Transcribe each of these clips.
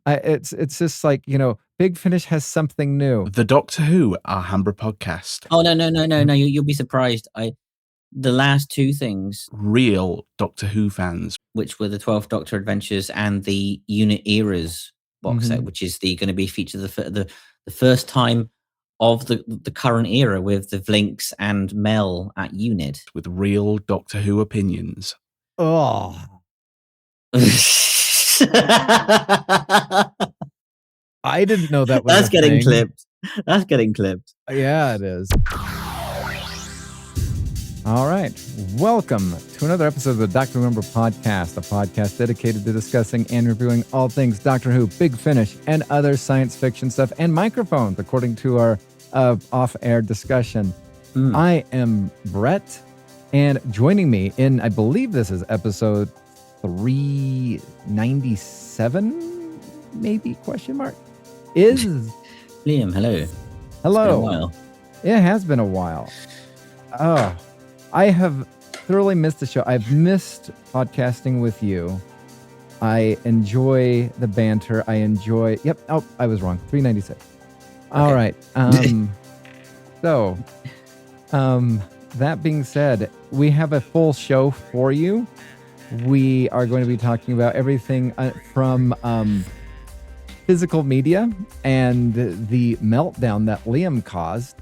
It's just like, Big Finish has something new. The Doctor Who Alhambra Podcast. Oh, no. You'll be surprised. The last two things, Real Doctor Who fans, which were the 12th Doctor Adventures and the Unit Eras box set, which is going to be featured the first time of the current era with the Vlinks and Mel at Unit. with real Doctor Who opinions. Oh, I didn't know that was That's a getting thing. clipped. That's getting clipped. Yeah, it is. All right. Welcome to another episode of the Doctor Who Podcast, a podcast dedicated to discussing and reviewing all things Doctor Who, Big Finish, and other science fiction stuff, and microphones, according to our off-air discussion. I am Brett, and joining me in, I believe this is episode 397, maybe, question mark, is... Liam, hello. Hello. It's been a while. It has been a while. Oh, I have thoroughly missed the show. I've missed podcasting with you. I enjoy the banter. I enjoy... Yep. Oh, I was wrong. 396. All right. So, that being said, we have a full show for you. We are going to be talking about everything from physical media and the meltdown that Liam caused.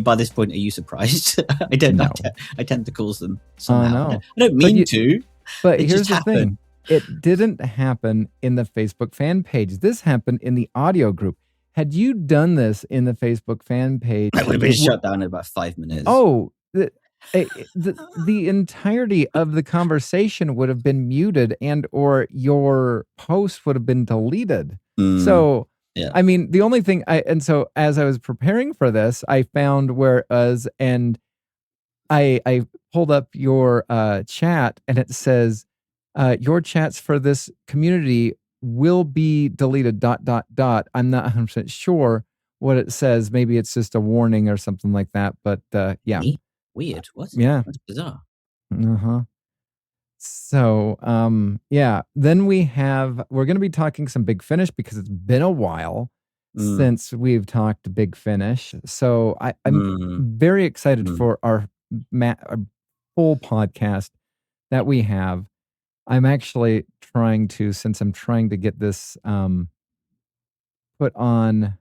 By this point, are you surprised? I don't know. I tend to cause them somehow. No. I don't mean to. But It here's just the happened. thing. It didn't happen in the Facebook fan page. This happened in the audio group. Had you done this in the Facebook fan page... I would have been shut down in about 5 minutes. Oh, the entirety of the conversation would have been muted and or your post would have been deleted. So, yeah. I mean, the only thing so as I was preparing for this, I found where it was, and I pulled up your chat, and it says, your chats for this community will be deleted ... I'm not 100% sure what it says. Maybe it's just a warning or something like that. But yeah. Weird. What? Yeah. That's bizarre. So, yeah. Then we're going to be talking some Big Finish because it's been a while since we've talked Big Finish. So I'm very excited for our full podcast that we have. I'm actually trying to get this put on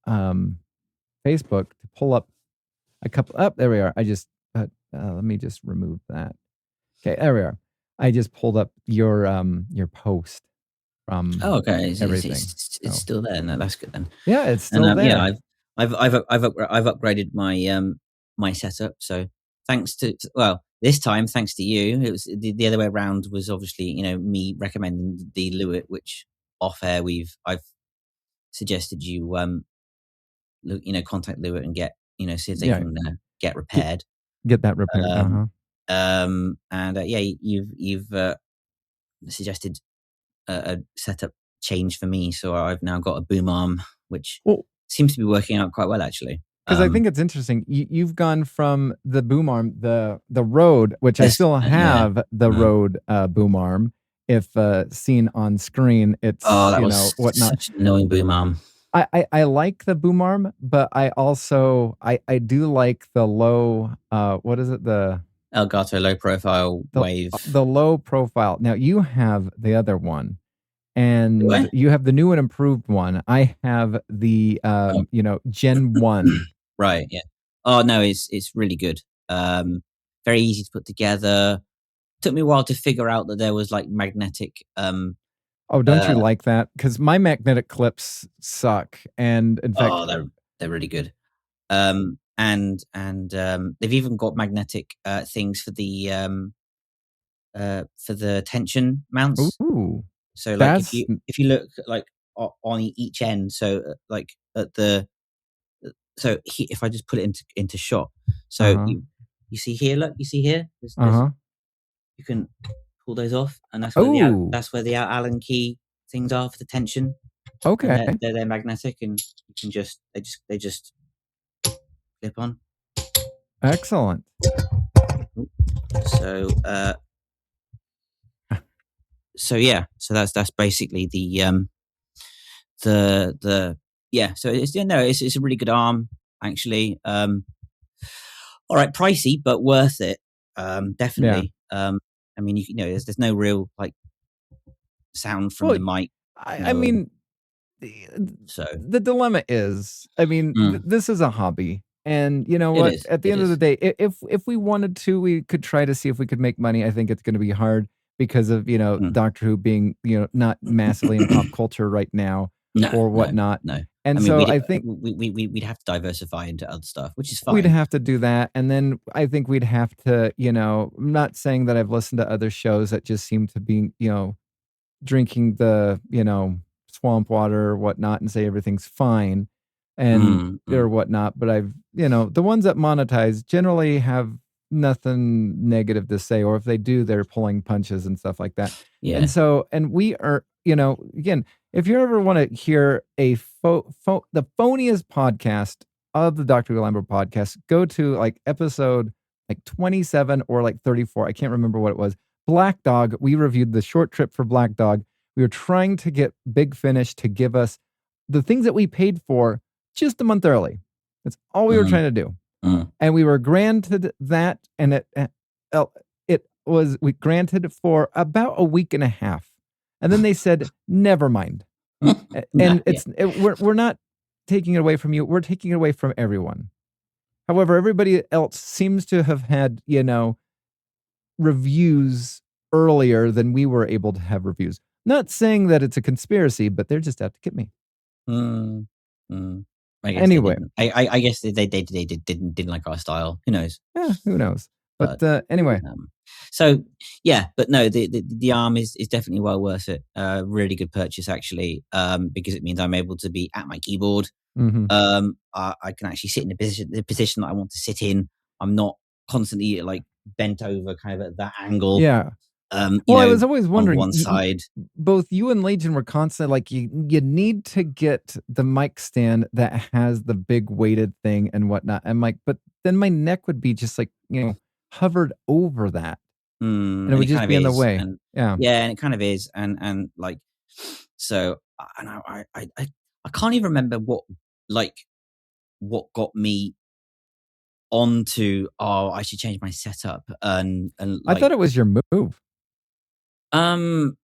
Facebook to pull up a couple. There we are. Let me just remove that. Okay, there we are. I just pulled up your post from. Oh, okay. Everything. It's still there. No, that's good then. Yeah, it's still there. Yeah, I've upgraded my setup. So thanks to this time, thanks to you. It was the other way around. Was obviously me recommending the Lewitt, which off air I've suggested you contact Lewitt and get see if they can get repaired. Get that repaired. You've suggested a setup change for me, so I've now got a boom arm, which seems to be working out quite well actually. Because I think it's interesting. You've gone from the boom arm, the Rode, which I still have the Rode boom arm. If seen on screen, it's whatnot. Such an annoying boom arm. I like the boom arm, but I also I do like the low what is it, the Elgato low profile wave. The low profile. Now you have the other one, and you have the new and improved one. I have the Gen 1. Right, yeah. Oh no, it's really good. Very easy to put together. Took me a while to figure out that there was like magnetic Oh, don't you like that? Because my magnetic clips suck, and in fact, they're really good. And they've even got magnetic things for the tension mounts. Ooh, so like if you look like on each end, so like at the if I just put it into shot, so you see here, look, you see here, you can pull those off, and that's where the Allen key things are for the tension. Okay, and they're magnetic, and you can they just clip on. Excellent. So so that's basically the yeah. So it's a really good arm actually. All right, pricey but worth it. Definitely. I mean, you know, there's no real like sound from the mic. I mean, so the dilemma is, I mean, this is a hobby, and you know what? At the end of the day, if we wanted to, we could try to see if we could make money. I think it's going to be hard because of Doctor Who being not massively in pop culture right now or whatnot. No. And I mean, so I think we'd have to diversify into other stuff, which is fine. We'd have to do that, and then I think we'd have to, I'm not saying that I've listened to other shows that just seem to be, drinking the, swamp water or whatnot and say everything's fine and or whatnot. But I've, the ones that monetize generally have nothing negative to say, or if they do, they're pulling punches and stuff like that. Yeah. And so, and we are, again, if you ever want to hear the phoniest podcast of the Dr. Alhambra podcast, go to like episode like 27 or like 34. I can't remember what it was. Black Dog. We reviewed the short trip for Black Dog. We were trying to get Big Finish to give us the things that we paid for just a month early. That's all we were trying to do. And we were granted that, and we granted for about a week and a half. And then they said, never mind. And we're not taking it away from you. We're taking it away from everyone. However, everybody else seems to have had, reviews earlier than we were able to have reviews. Not saying that it's a conspiracy, but they're just out to get me. I guess anyway, I guess they didn't like our style. Who knows? Yeah, who knows? But anyway. So yeah, but no, the arm is definitely well worth it. Really good purchase actually, because it means I'm able to be at my keyboard. I can actually sit in the position that I want to sit in. I'm not constantly like bent over, kind of at that angle. Yeah. I was always wondering. On one side, both you and Legion were constant like you need to get the mic stand that has the big weighted thing and whatnot. I'm like, but then my neck would be just like hovered over that. And it would just be in the way. And it kind of is. And like, so, and I can't even remember what got me onto, I should change my setup. And like, I thought it was your move. No,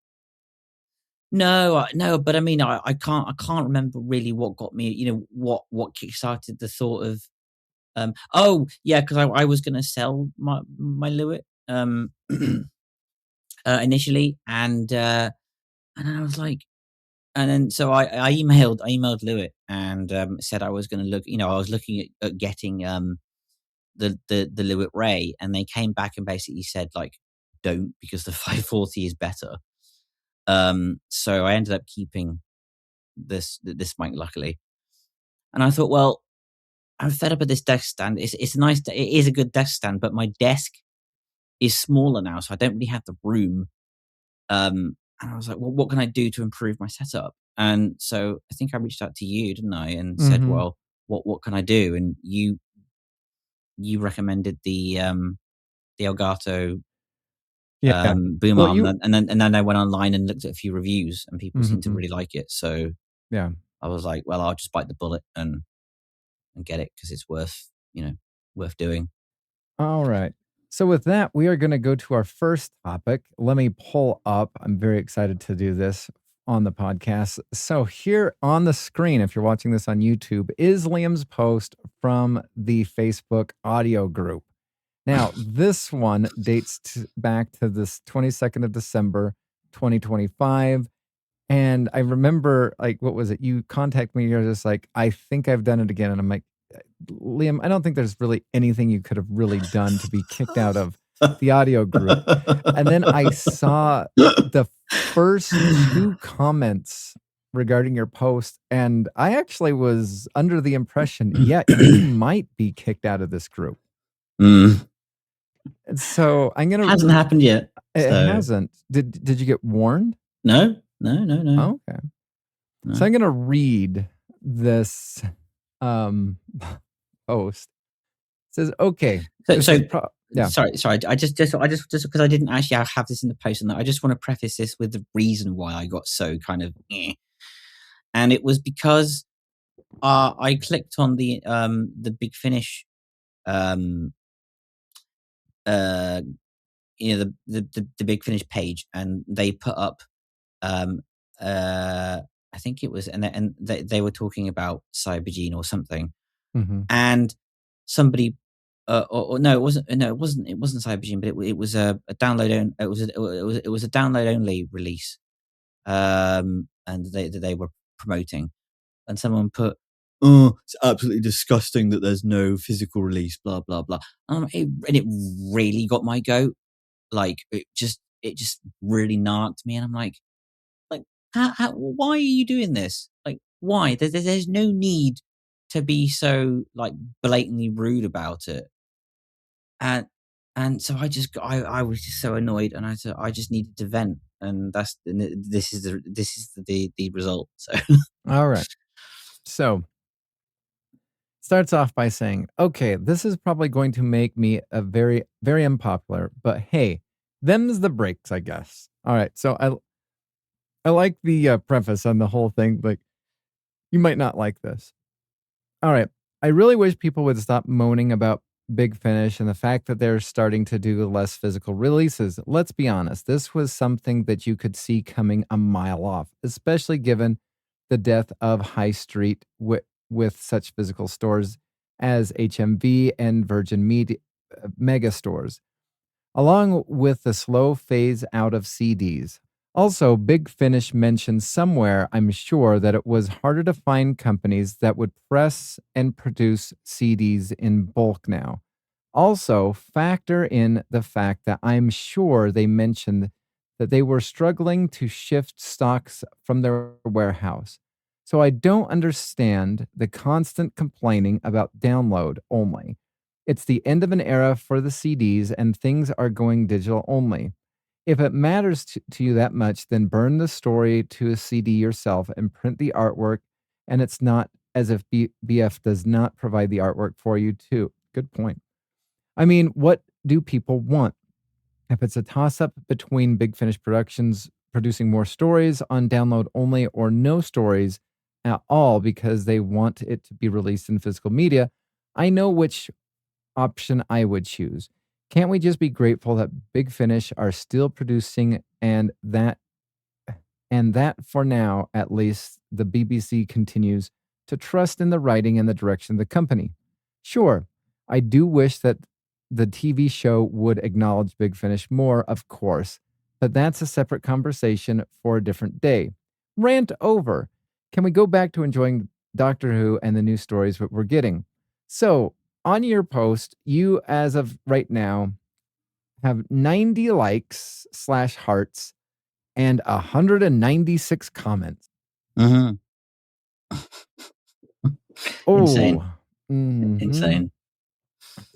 but I mean, I can't remember really what got me, what kickstarted the thought of, because I was going to sell my Lewitt, initially, and I was like, and then so I emailed Lewitt and said I was going to look, I was looking at getting the Lewitt Ray, and they came back and basically said like, don't, because the 540 is better. So I ended up keeping this mic, luckily, and I thought, well, I'm fed up with this desk stand. It's nice. It is a good desk stand, but my desk is smaller now, so I don't really have the room. And I was like, well, what can I do to improve my setup? And so I think I reached out to you, didn't I? And said, well, what can I do? And you recommended the Elgato boom arm, and then I went online and looked at a few reviews, and people seemed to really like it. So yeah, I was like, well, I'll just bite the bullet and get it because it's worth doing. All right. So with that, we are going to go to our first topic. Let me pull up. I'm very excited to do this on the podcast. So here on the screen, if you're watching this on YouTube, is Liam's post from the Facebook audio group. Now, this one dates back to this 22nd of December, 2025. And I remember, like, what was it? You contacted me. You're just like, I think I've done it again. And I'm like, Liam, I don't think there's really anything you could have really done to be kicked out of the audio group. And then I saw the first 2 comments regarding your post. And I actually was under the impression, yeah, you might be kicked out of this group. So I'm gonna. Hasn't happened yet. It hasn't. Did you get warned? No. Oh, okay. No. So I'm gonna read this post. It says, okay. Yeah. Sorry. I just because I didn't actually have this in the post, and I just want to preface this with the reason why I got so kind of, and it was because I clicked on the Big Finish, the Big Finish page, and they put up, I think it was, and they were talking about Cybergene or something, and somebody, or no, it wasn't Cybergene, but it was a download it was a download only release, and they were promoting, and someone put, "Oh, it's absolutely disgusting that there's no physical release, blah blah blah," and it really got my goat. Like it just really narked me, and I'm like, why are you doing this? Like, why? There's no need to be so like blatantly rude about it. And so I was just so annoyed, and I just needed to vent, and this is the result. So All right. So starts off by saying, okay, this is probably going to make me a very, very unpopular, but hey, them's the breaks, I guess. All right. So I like the preface on the whole thing, but you might not like this. All right. I really wish people would stop moaning about Big Finish and the fact that they're starting to do less physical releases. Let's be honest, this was something that you could see coming a mile off, especially given the death of High Street with such physical stores as HMV and Virgin Media mega stores, along with the slow phase out of CDs. Also, Big Finish mentioned somewhere, I'm sure, that it was harder to find companies that would press and produce CDs in bulk now. Also, factor in the fact that I'm sure they mentioned that they were struggling to shift stocks from their warehouse. So I don't understand the constant complaining about download only. It's the end of an era for the CDs and things are going digital only. If it matters to you that much, then burn the story to a CD yourself and print the artwork. And it's not as if BF does not provide the artwork for you too. Good point. I mean, what do people want? If it's a toss-up between Big Finish Productions producing more stories on download only or no stories at all because they want it to be released in physical media, I know which option I would choose. Can't we just be grateful that Big Finish are still producing and that for now, at least, the BBC continues to trust in the writing and the direction of the company? Sure, I do wish that the TV show would acknowledge Big Finish more, of course, but that's a separate conversation for a different day. Rant over. Can we go back to enjoying Doctor Who and the new stories that we're getting? So, on your post, you, as of right now, have 90 likes / hearts and 196 comments. Insane. Oh, Insane.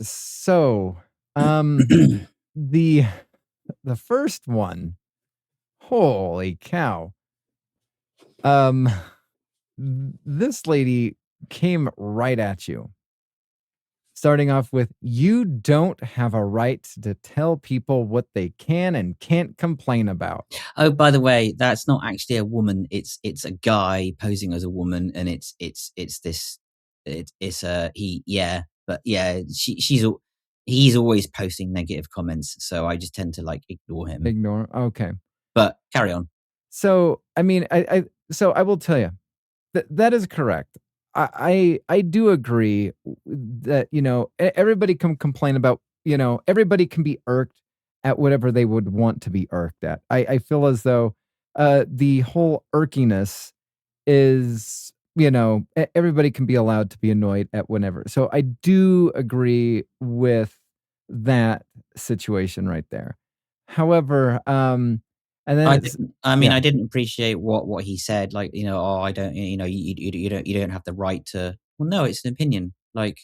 So, the first one, holy cow. This lady came right at you. Starting off with, you don't have a right to tell people what they can and can't complain about. Oh, by the way, that's not actually a woman. It's a guy posing as a woman, and he's always posting negative comments, so I just tend to like ignore him. Ignore. Okay. But carry on. So, I mean, I will tell you that is correct. I do agree that, everybody can complain about, everybody can be irked at whatever they would want to be irked at. I feel as though the whole irkiness is, everybody can be allowed to be annoyed at whenever. So I do agree with that situation right there. However, and then I didn't appreciate what he said. Like, I don't, you don't have the right to. Well, no, it's an opinion. Like,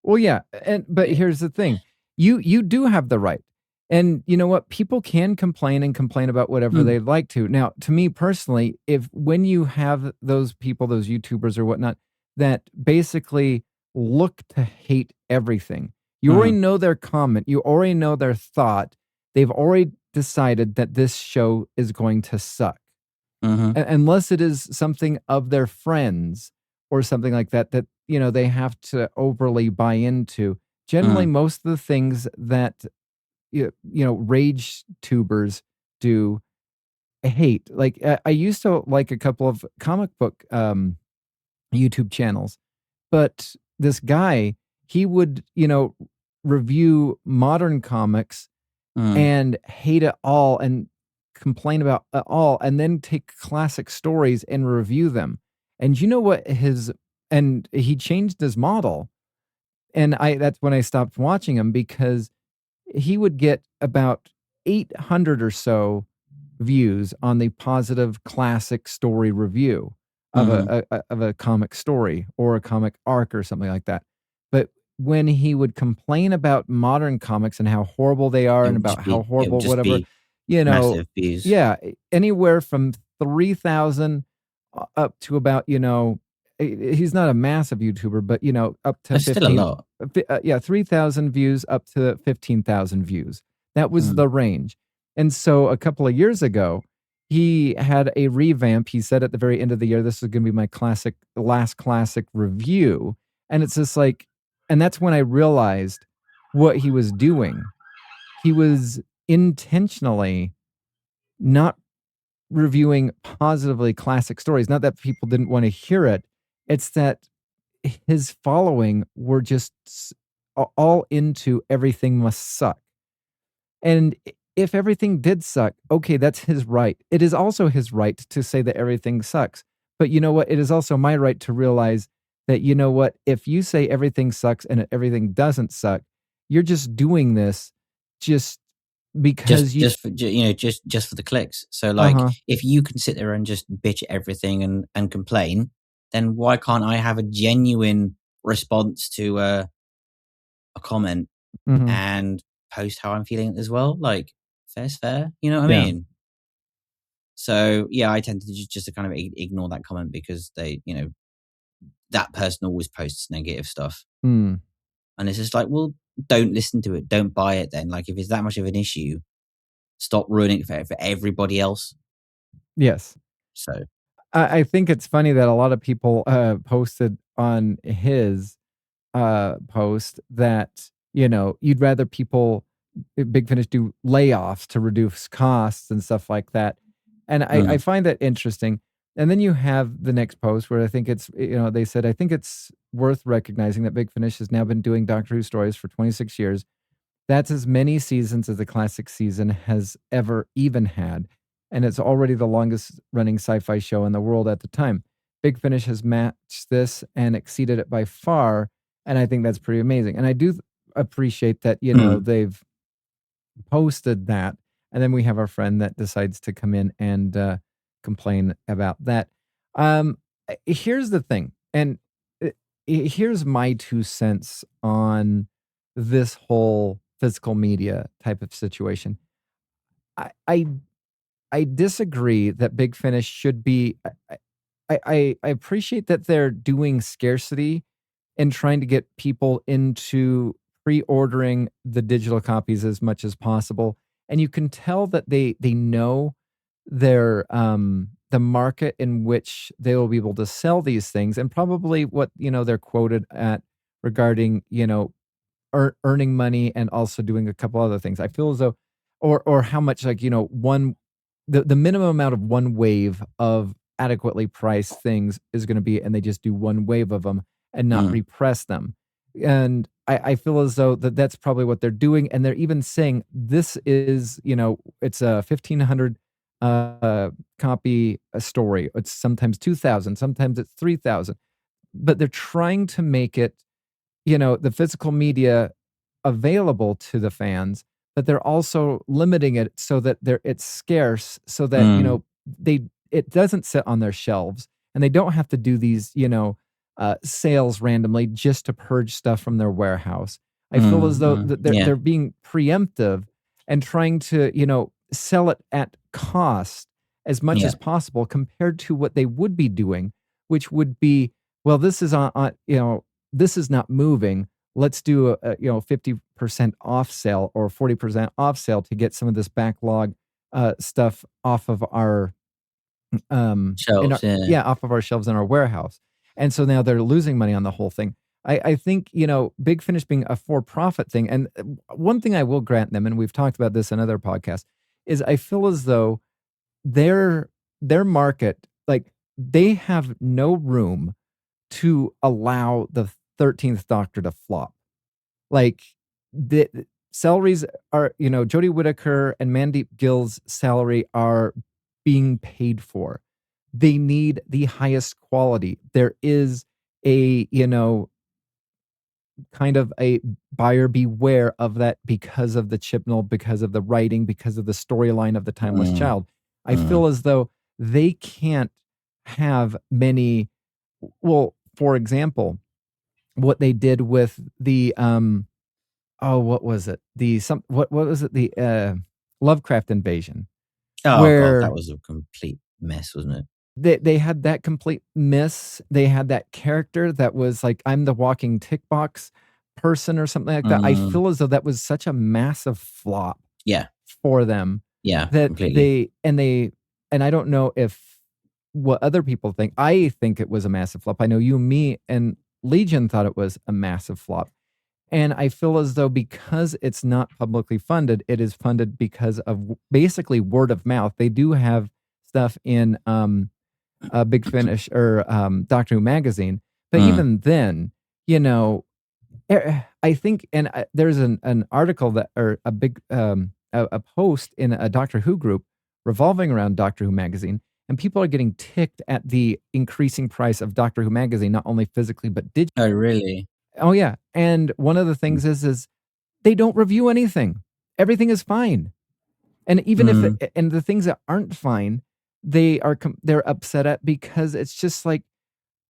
well, yeah, but here's the thing: you do have the right, and you know what? People can complain about whatever they'd like to. Now, to me personally, when you have those people, those YouTubers or whatnot, that basically look to hate everything, You already know their comment. You already know their thought. They've already decided that this show is going to suck. Unless it is something of their friends or something like that, they have to overly buy into. Generally, most of the things that, rage tubers do, I hate. Like, I used to like a couple of comic book YouTube channels, but this guy, he would, review modern comics and hate it all and complain about it all, and then take classic stories and review them. And you know what and he changed his model. And that's when I stopped watching him, because he would get about 800 or so views on the positive classic story review of a comic story or a comic arc or something like that. But when he would complain about modern comics and how horrible they are and about how horrible whatever, massive views. yeah, anywhere from 3,000 up to about, he's not a massive YouTuber, but up to That's 15, still a lot. 3,000 views up to 15,000 views. That was the range. And so a couple of years ago, he had a revamp. He said at the very end of the year, this is going to be my last classic review. And it's just like, and that's when I realized what he was doing. He was intentionally not reviewing positively classic stories. Not that people didn't want to hear it. It's that his following were just all into everything must suck. And if everything did suck, okay, that's his right. It is also his right to say that everything sucks. But you know what? It is also my right to realize that, you know what? If you say everything sucks and everything doesn't suck, you're just doing this just because just for the clicks. So like, if you can sit there and just bitch at everything and complain, then why can't I have a genuine response to a comment and post how I'm feeling as well? Like, fair's fair, you know what I mean? So yeah, I tend to just to kind of ignore that comment, because they, that person always posts negative stuff. And it's just like, well, don't listen to it. Don't buy it then. Like, if it's that much of an issue, stop ruining it for everybody else. Yes. So I think it's funny that a lot of people posted on his post that, you'd rather Big Finish do layoffs to reduce costs and stuff like that. And I find that interesting. And then you have the next post where I think it's, they said, I think it's worth recognizing that Big Finish has now been doing Doctor Who stories for 26 years. That's as many seasons as the classic season has ever even had. And it's already the longest running sci-fi show in the world at the time. Big Finish has matched this and exceeded it by far. And I think that's pretty amazing. And I do appreciate that, they've posted that. And then we have our friend that decides to come in and complain about that. Here's the thing. And here's my 2 cents on this whole physical media type of situation. I disagree that Big Finish should be. I appreciate that they're doing scarcity and trying to get people into pre-ordering the digital copies as much as possible. And you can tell that they know their the market in which they will be able to sell these things, and probably what they're quoted at regarding earning money and also doing a couple other things. I feel as though, or how much, like, the minimum amount of one wave of adequately priced things is going to be, and they just do one wave of them and not repress them. And I feel as though that's probably what they're doing. And they're even saying this is, it's a 1,500 copy a story. It's sometimes 2,000, sometimes it's 3,000. But they're trying to make it, the physical media available to the fans, but they're also limiting it so that it's scarce, so that it doesn't sit on their shelves, and they don't have to do these sales randomly just to purge stuff from their warehouse. I feel as though they're being preemptive and trying to sell it at cost as much as possible compared to what they would be doing, which would be, well, this is this is not moving. let's do a 50% off sale or 40% off sale to get some of this backlog stuff off of our Shelves, yeah. off of our shelves in our warehouse. And so now they're losing money on the whole thing. I think, Big Finish being a for-profit thing, and one thing I will grant them, and we've talked about this in other podcasts, is I feel as though their market, like, they have no room to allow the 13th Doctor to flop. Like, the salaries are, Jodie Whittaker and Mandeep Gill's salary are being paid for. They need the highest quality. There is a, kind of a buyer beware of that because of the Chibnall, because of the writing, because of the storyline of the Timeless Child. I feel as though they can't have many. Well, for example, what they did with the what was it? What was it? The Lovecraft Invasion. Oh where God, that was a complete mess, wasn't it? They had that complete miss. They had that character that was like, I'm the walking tick box person or something like that. I feel as though that was such a massive flop. Yeah. For them. Yeah. That completely. and I don't know if what other people think. I think it was a massive flop. I know you, me, and Legion thought it was a massive flop. And I feel as though because it's not publicly funded, it is funded because of basically word of mouth. They do have stuff in Big Finish or Doctor Who magazine, but even then, I think, and there's an article that, or a big a post in a Doctor Who group revolving around Doctor Who magazine, and people are getting ticked at the increasing price of Doctor Who magazine, not only physically but digitally. Oh, really? Oh yeah, and one of the things is they don't review anything. Everything is fine, and even if and the things that aren't fine, they're upset at because it's just like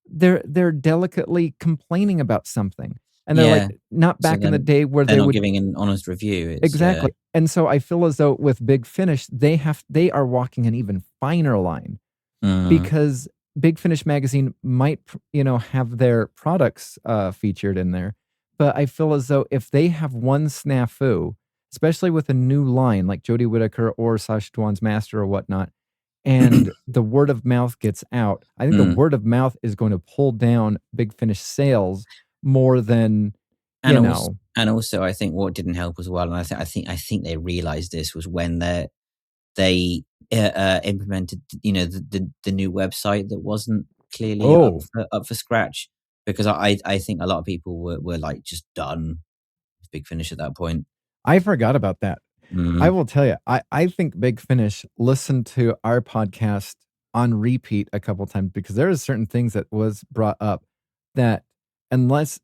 they're delicately complaining about something, and they're like not back in the day where they're they not would giving an honest review. Exactly. And so I feel as though with Big Finish, they are walking an even finer line because Big Finish magazine might, have their products featured in there. But I feel as though if they have one snafu, especially with a new line like Jodie Whittaker or Sacha Dhawan's Master or whatnot, and the word of mouth gets out, I think the word of mouth is going to pull down Big Finish sales more than, And also, I think what didn't help as well, and I think they realized this was when they implemented, the new website that wasn't clearly up for scratch, because I think a lot of people were like just done with Big Finish at that point. I forgot about that. I will tell you, I think Big Finish listened to our podcast on repeat a couple times because there are certain things that was brought up that unless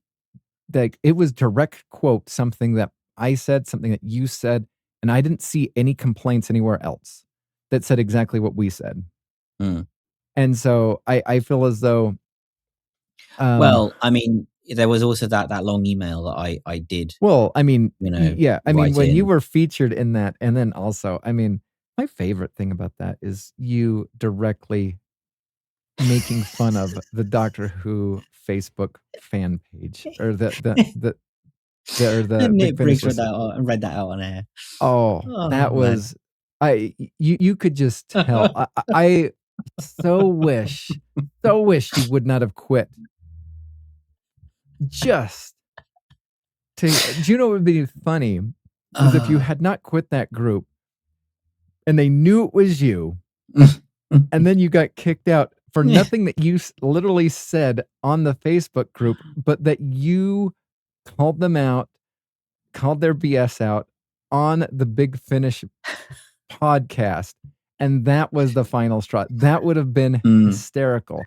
like it was direct quote something that I said, something that you said, and I didn't see any complaints anywhere else that said exactly what we said. And so I feel as though well, I mean, there was also that long email that I did. Well, I mean, yeah, I mean, when you were featured in that, and then also, I mean, my favorite thing about that is you directly making fun of the Doctor Who Facebook fan page or the Nick Briggs read that out on air. That was you could just tell. I so wish you would not have quit. Just to, do you know what would be funny is if you had not quit that group and they knew it was you and then you got kicked out for nothing that you literally said on the Facebook group, but that you called them out, called their BS out on the Big Finish podcast. And that was the final straw. That would have been hysterical.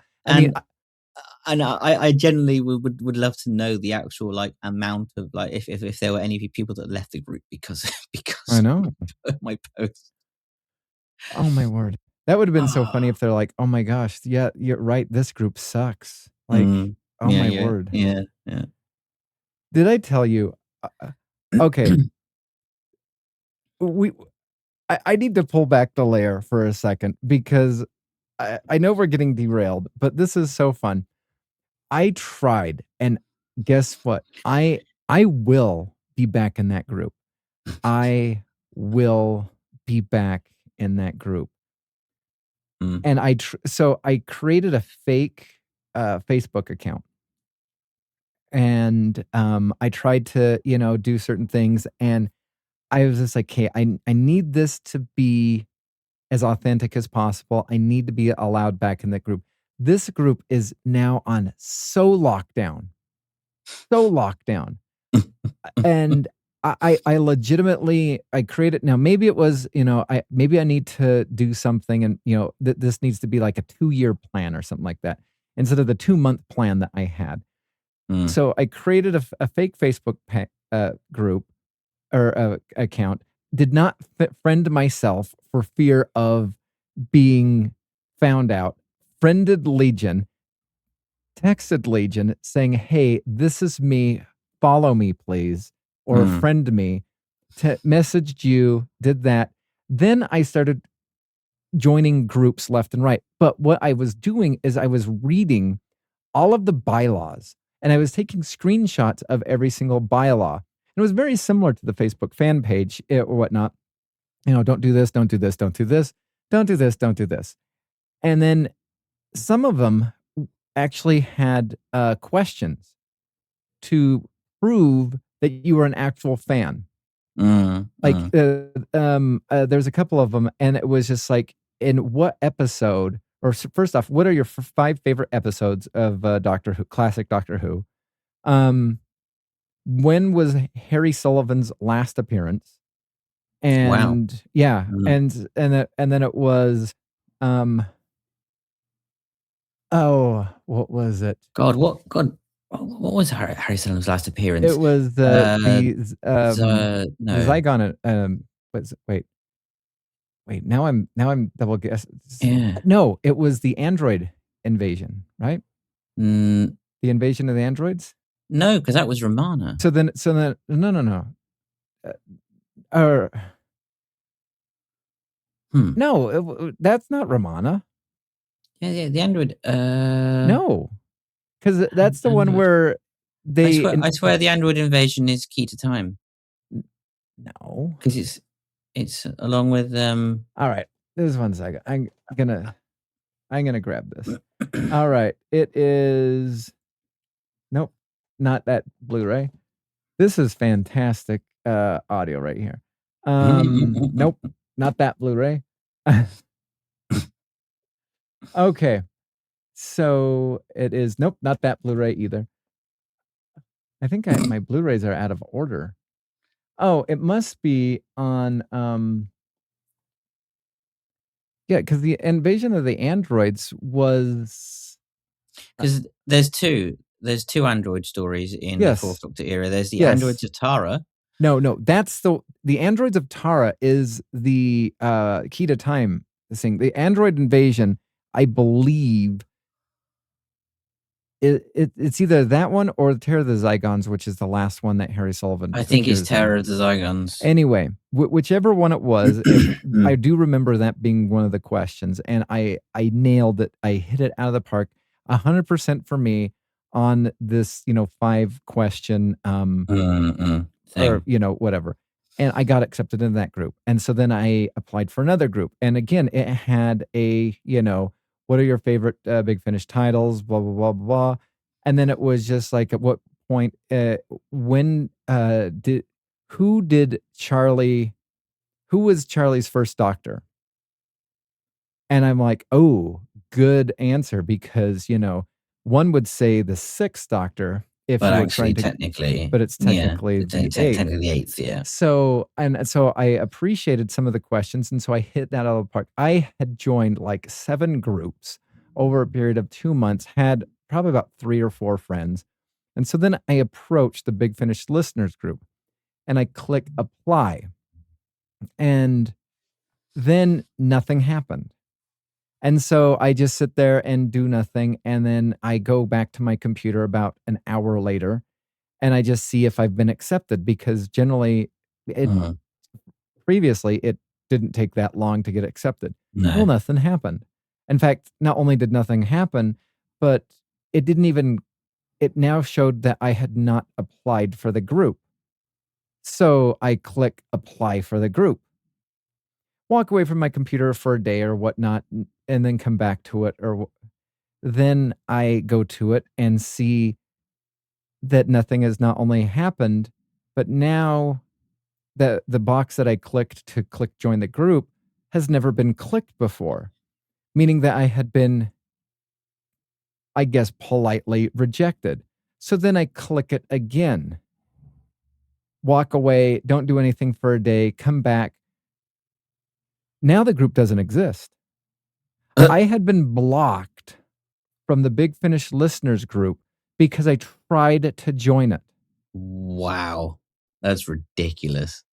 I generally would love to know the actual like amount of like if there were any people that left the group because I know of my post. Oh my word. That would have been so funny if they're like, oh my gosh, yeah, you're right. This group sucks. Like, my word. Yeah. Did I tell you? Okay. I need to pull back the layer for a second because I know we're getting derailed, but this is so fun. I tried, and guess what? I I will be back in that group. I will be back in that group. And so I created a fake Facebook account. And I tried to, do certain things. And I was just like, okay, I need this to be as authentic as possible. I need to be allowed back in that group. This group is now on so lockdown. And I legitimately I created now. Maybe it was maybe I need to do something, and this needs to be like a 2-year plan or something like that instead of the 2-month plan that I had. So I created a fake Facebook group or account. Did not friend myself for fear of being found out. Friended Legion, texted Legion saying, "Hey, this is me. Follow me, please." Or friend me, messaged you, did that. Then I started joining groups left and right. But what I was doing is I was reading all of the bylaws and I was taking screenshots of every single bylaw. And it was very similar to the Facebook fan page or whatnot. Don't do this, don't do this, don't do this, don't do this, don't do this. And then some of them actually had questions to prove that you were an actual fan. Like there's a couple of them, and it was just like, in what episode, or first off, what are your 5 favorite episodes of Doctor Who, classic Doctor Who? When was Harry Sullivan's last appearance? And Wow. yeah, and then it was what was it? God, what was Harry Sullivan's last appearance? It was the Zygon. Wait. Now I'm double guessing. Yeah. No, it was the android invasion, right? The invasion of the androids. No, because that was Romana. So then, no. No, that's not Romana. Yeah, the android. No, because that's the one where I swear the android invasion is Key to Time. No, because it's along with All right, there's 1 second. I'm gonna grab this. All right, it is. Nope, not that Blu-ray. This is fantastic audio right here. Nope, not that Blu-ray. Okay, so it is. Nope, not that Blu-ray either. I think my Blu-rays are out of order. Oh, it must be on. Yeah, because the invasion of the androids was. Because there's two android stories in the 4th Doctor era. There's the androids of Tara. No, that's the androids of Tara is the Key to Time thing. The android invasion, I believe, it's either that one or the Terror of the Zygons, which is the last one that Harry Sullivan. I think it's Terror of the Zygons. Anyway, whichever one it was, I do remember that being one of the questions, and I nailed it. I hit it out of the park, 100% for me on this 5-question or whatever. And I got accepted in that group. And so then I applied for another group. And again, it had a, what are your favorite Big Finish titles, blah, blah, blah, blah. And then it was just like, at what point, who was Charlie's first Doctor? And I'm like, oh, good answer. Because, one would say the 6th Doctor, if but you were actually trying to, technically, but it's technically the 8th. Technically the 8th, yeah. So I appreciated some of the questions, and so I hit that out of the park. I had joined like 7 groups over a period of 2 months, had probably about 3 or 4 friends. And so then I approached the Big Finish listeners group and I click apply. And then nothing happened. And so I just sit there and do nothing. And then I go back to my computer about an hour later and I just see if I've been accepted, because generally previously it didn't take that long to get accepted. No. Well, nothing happened. In fact, not only did nothing happen, but it didn't even it now showed that I had not applied for the group. So I click apply for the group, walk away from my computer for a day or whatnot, and then come back to it. Then I go to it and see that nothing has not only happened, but now the box that I clicked to click join the group has never been clicked before, meaning that I had been, I guess, politely rejected. So then I click it again, walk away, don't do anything for a day, come back. Now the group doesn't exist. I had been blocked from the Big Finish listeners group because I tried to join it. Wow. That's ridiculous.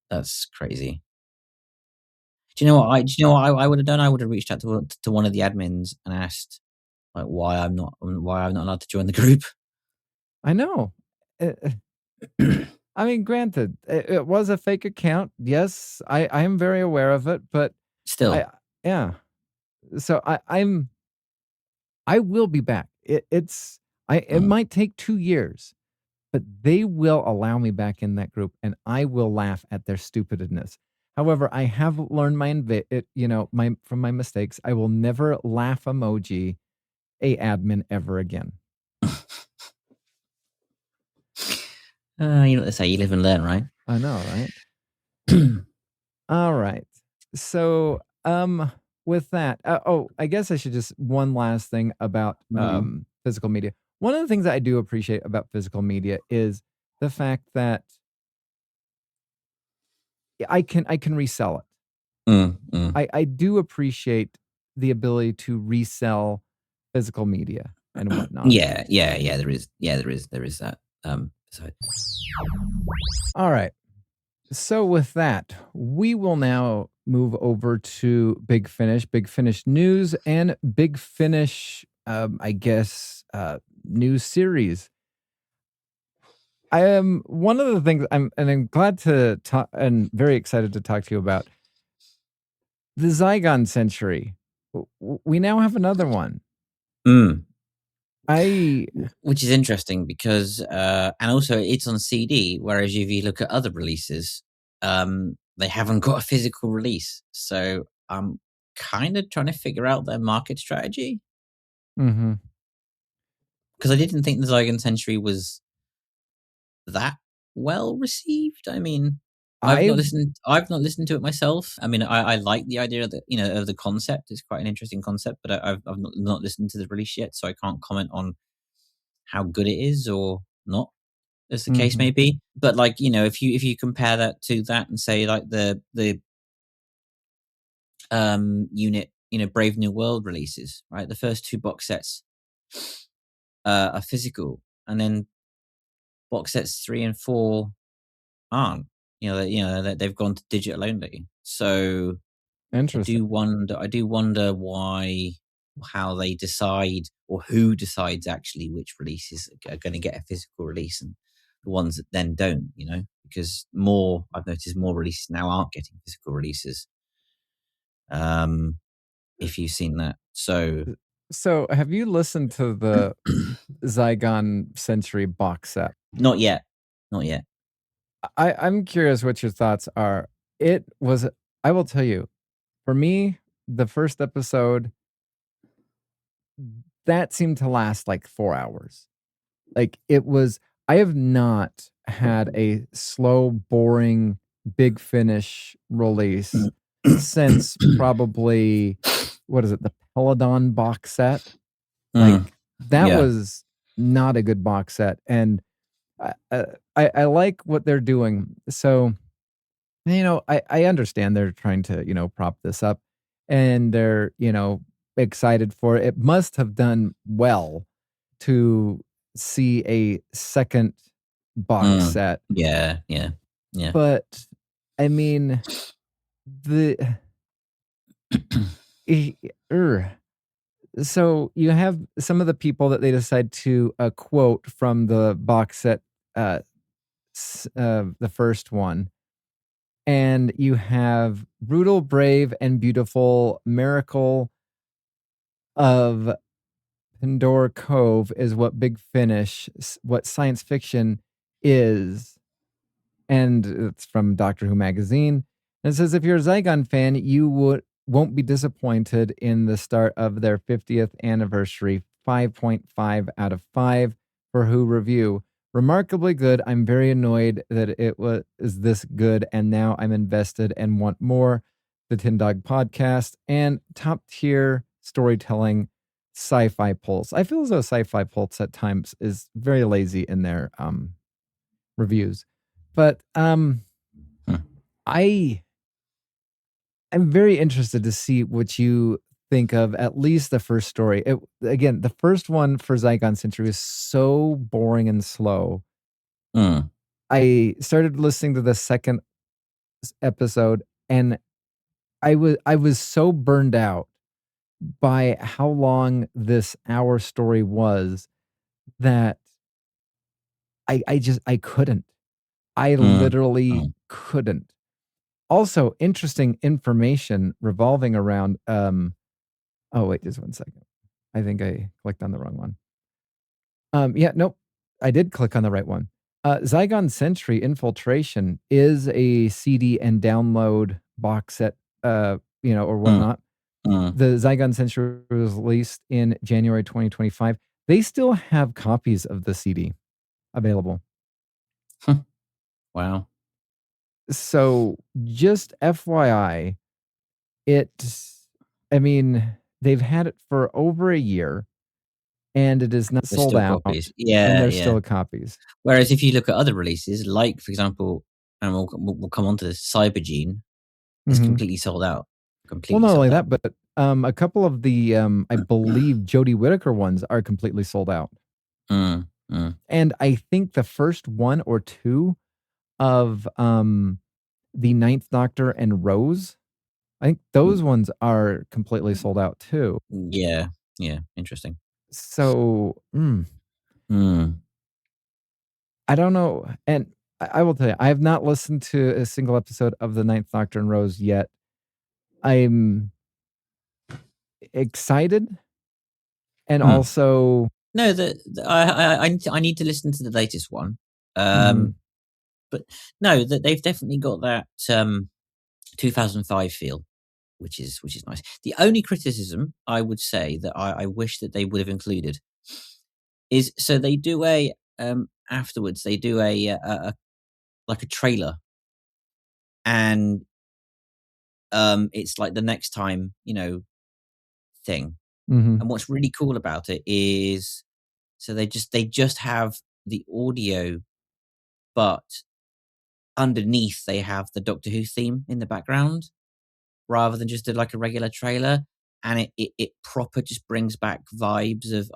That's crazy. Do you know what I would have done? I would have reached out to one of the admins and asked like why I'm not allowed to join the group. I know. I mean, granted, it was a fake account. Yes, I am very aware of it, but Still. yeah. So I will be back. It might take 2 years, but they will allow me back in that group, and I will laugh at their stupidness. However, I have learned from my mistakes. I will never laugh emoji a admin ever again. You know what they say, you live and learn, right? I know, right? All right. So, with that, I guess I should just one last thing about physical media. One of the things that I do appreciate about physical media is the fact that I can resell it. I do appreciate the ability to resell physical media and whatnot. Yeah, there is that. So. All right. So with that, we will now move over to Big Finish news and Big Finish, news series. I am one of the things I'm glad to talk and very excited to talk to you about the Zygon Century. We now have another one. Which is interesting because, and also it's on CD, whereas if you look at other releases, they haven't got a physical release. So I'm kind of trying to figure out their market strategy. Because I didn't think the Zygon Century was that well received. I mean, I've not listened to it myself. I mean, I like the idea of of the concept. It's quite an interesting concept, but I've not listened to the release yet, so I can't comment on how good it is or not, as the case may be. But like, if you compare that to that and say like the unit, Brave New World releases, right? The first 2 box sets are physical, and then box sets 3 and 4 aren't. They've gone to digital only. So interesting. I do wonder how they decide, or who decides actually which releases are going to get a physical release and the ones that then don't, because I've noticed more releases now aren't getting physical releases. If you've seen that. So have you listened to the Zygon Century box set? Not yet. I'm curious what your thoughts are. I will tell you, for me, the first episode, that seemed to last like 4 hours. Like I have not had a slow, boring, Big Finish release since probably, the Peladon box set? Like that was not a good box set. And I like what they're doing. So, I understand they're trying to, prop this up, and they're, excited for it. It must have done well to see a second box set. Yeah. But I mean, so you have some of the people that they decide to quote from the box set, the first one. And you have Brutal, Brave, and Beautiful, Miracle, of Pandora Cove is what Big Finish, what science fiction is. And it's from Doctor Who magazine. And it says, if you're a Zygon fan, you won't be disappointed in the start of their 50th anniversary. 5.5 out of 5 for Who review. Remarkably good. I'm very annoyed that it is this good, and now I'm invested and want more. The Tin Dog Podcast and top tier storytelling. Sci-Fi Pulse. I feel as though Sci-Fi Pulse at times is very lazy in their reviews, but I'm very interested to see what you think of at least the first story. Again, the first one for Zygon Century is so boring and slow. I started listening to the second episode, and I was so burned out by how long this hour story was that I couldn't. I literally couldn't. Also, interesting information revolving around oh wait, just 1 second. I think I clicked on the wrong one. Yeah, nope. I did click on the right one. Zygon Century Infiltration is a CD and download box set, or whatnot. The Zygon Century was released in January 2025. They still have copies of the CD available. Wow. So just FYI, they've had it for over a year, and it is not There's sold still out. copies. And Yeah, there's yeah. still copies. Whereas if you look at other releases, like, for example, and we'll come on to this, Cybergene is completely sold out. Well, not only that, but a couple of the, I believe, Jodie Whittaker ones are completely sold out. And I think the first one or two of the Ninth Doctor and Rose, I think those ones are completely sold out too. Yeah, interesting. So, I don't know. And I will tell you, I have not listened to a single episode of the Ninth Doctor and Rose yet. I'm excited, and also no, I need to listen to the latest one. But no, that they've definitely got that 2005 feel, which is nice. The only criticism I would say that I wish that they would have included is, so they do a afterwards they do a like a trailer, and it's like the next time thing. And what's really cool about it is, so they just have the audio, but underneath they have the Doctor Who theme in the background, rather than just like a regular trailer. And it proper just brings back vibes of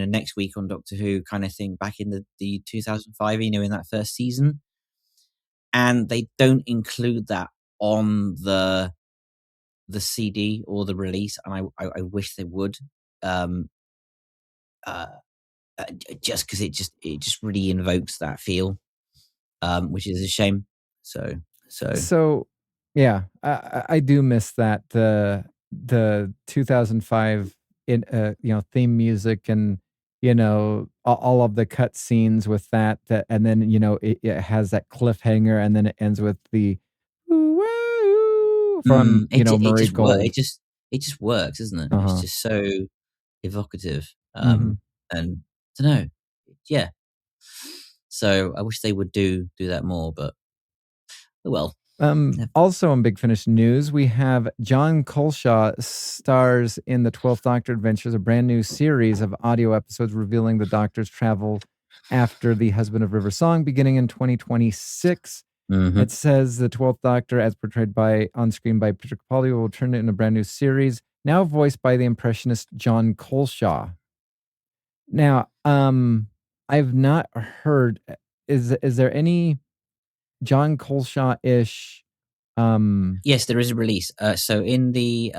next week on Doctor Who kind of thing, back in the 2005, in that first season. And they don't include that on the CD or the release, and I wish they would, just because it just really invokes that feel, which is a shame. So yeah, I do miss that the 2005 theme music, and all of the cut scenes with that, and then it has that cliffhanger, and then it ends with the from Murray Gold. It just works, isn't it? It's just so evocative. And I don't know, yeah. So I wish they would do that more, but well. Also in Big Finish news, we have John Colshaw stars in the 12th Doctor Adventures, a brand new series of audio episodes revealing the Doctor's travel after the Husband of River Song, beginning in 2026. It says the 12th Doctor, as portrayed on screen by Peter Capaldi, will turn it in a brand new series, now voiced by the impressionist John Colshaw. Now, I've not heard. Is there any John Colshaw-ish? Yes, there is a release. So in the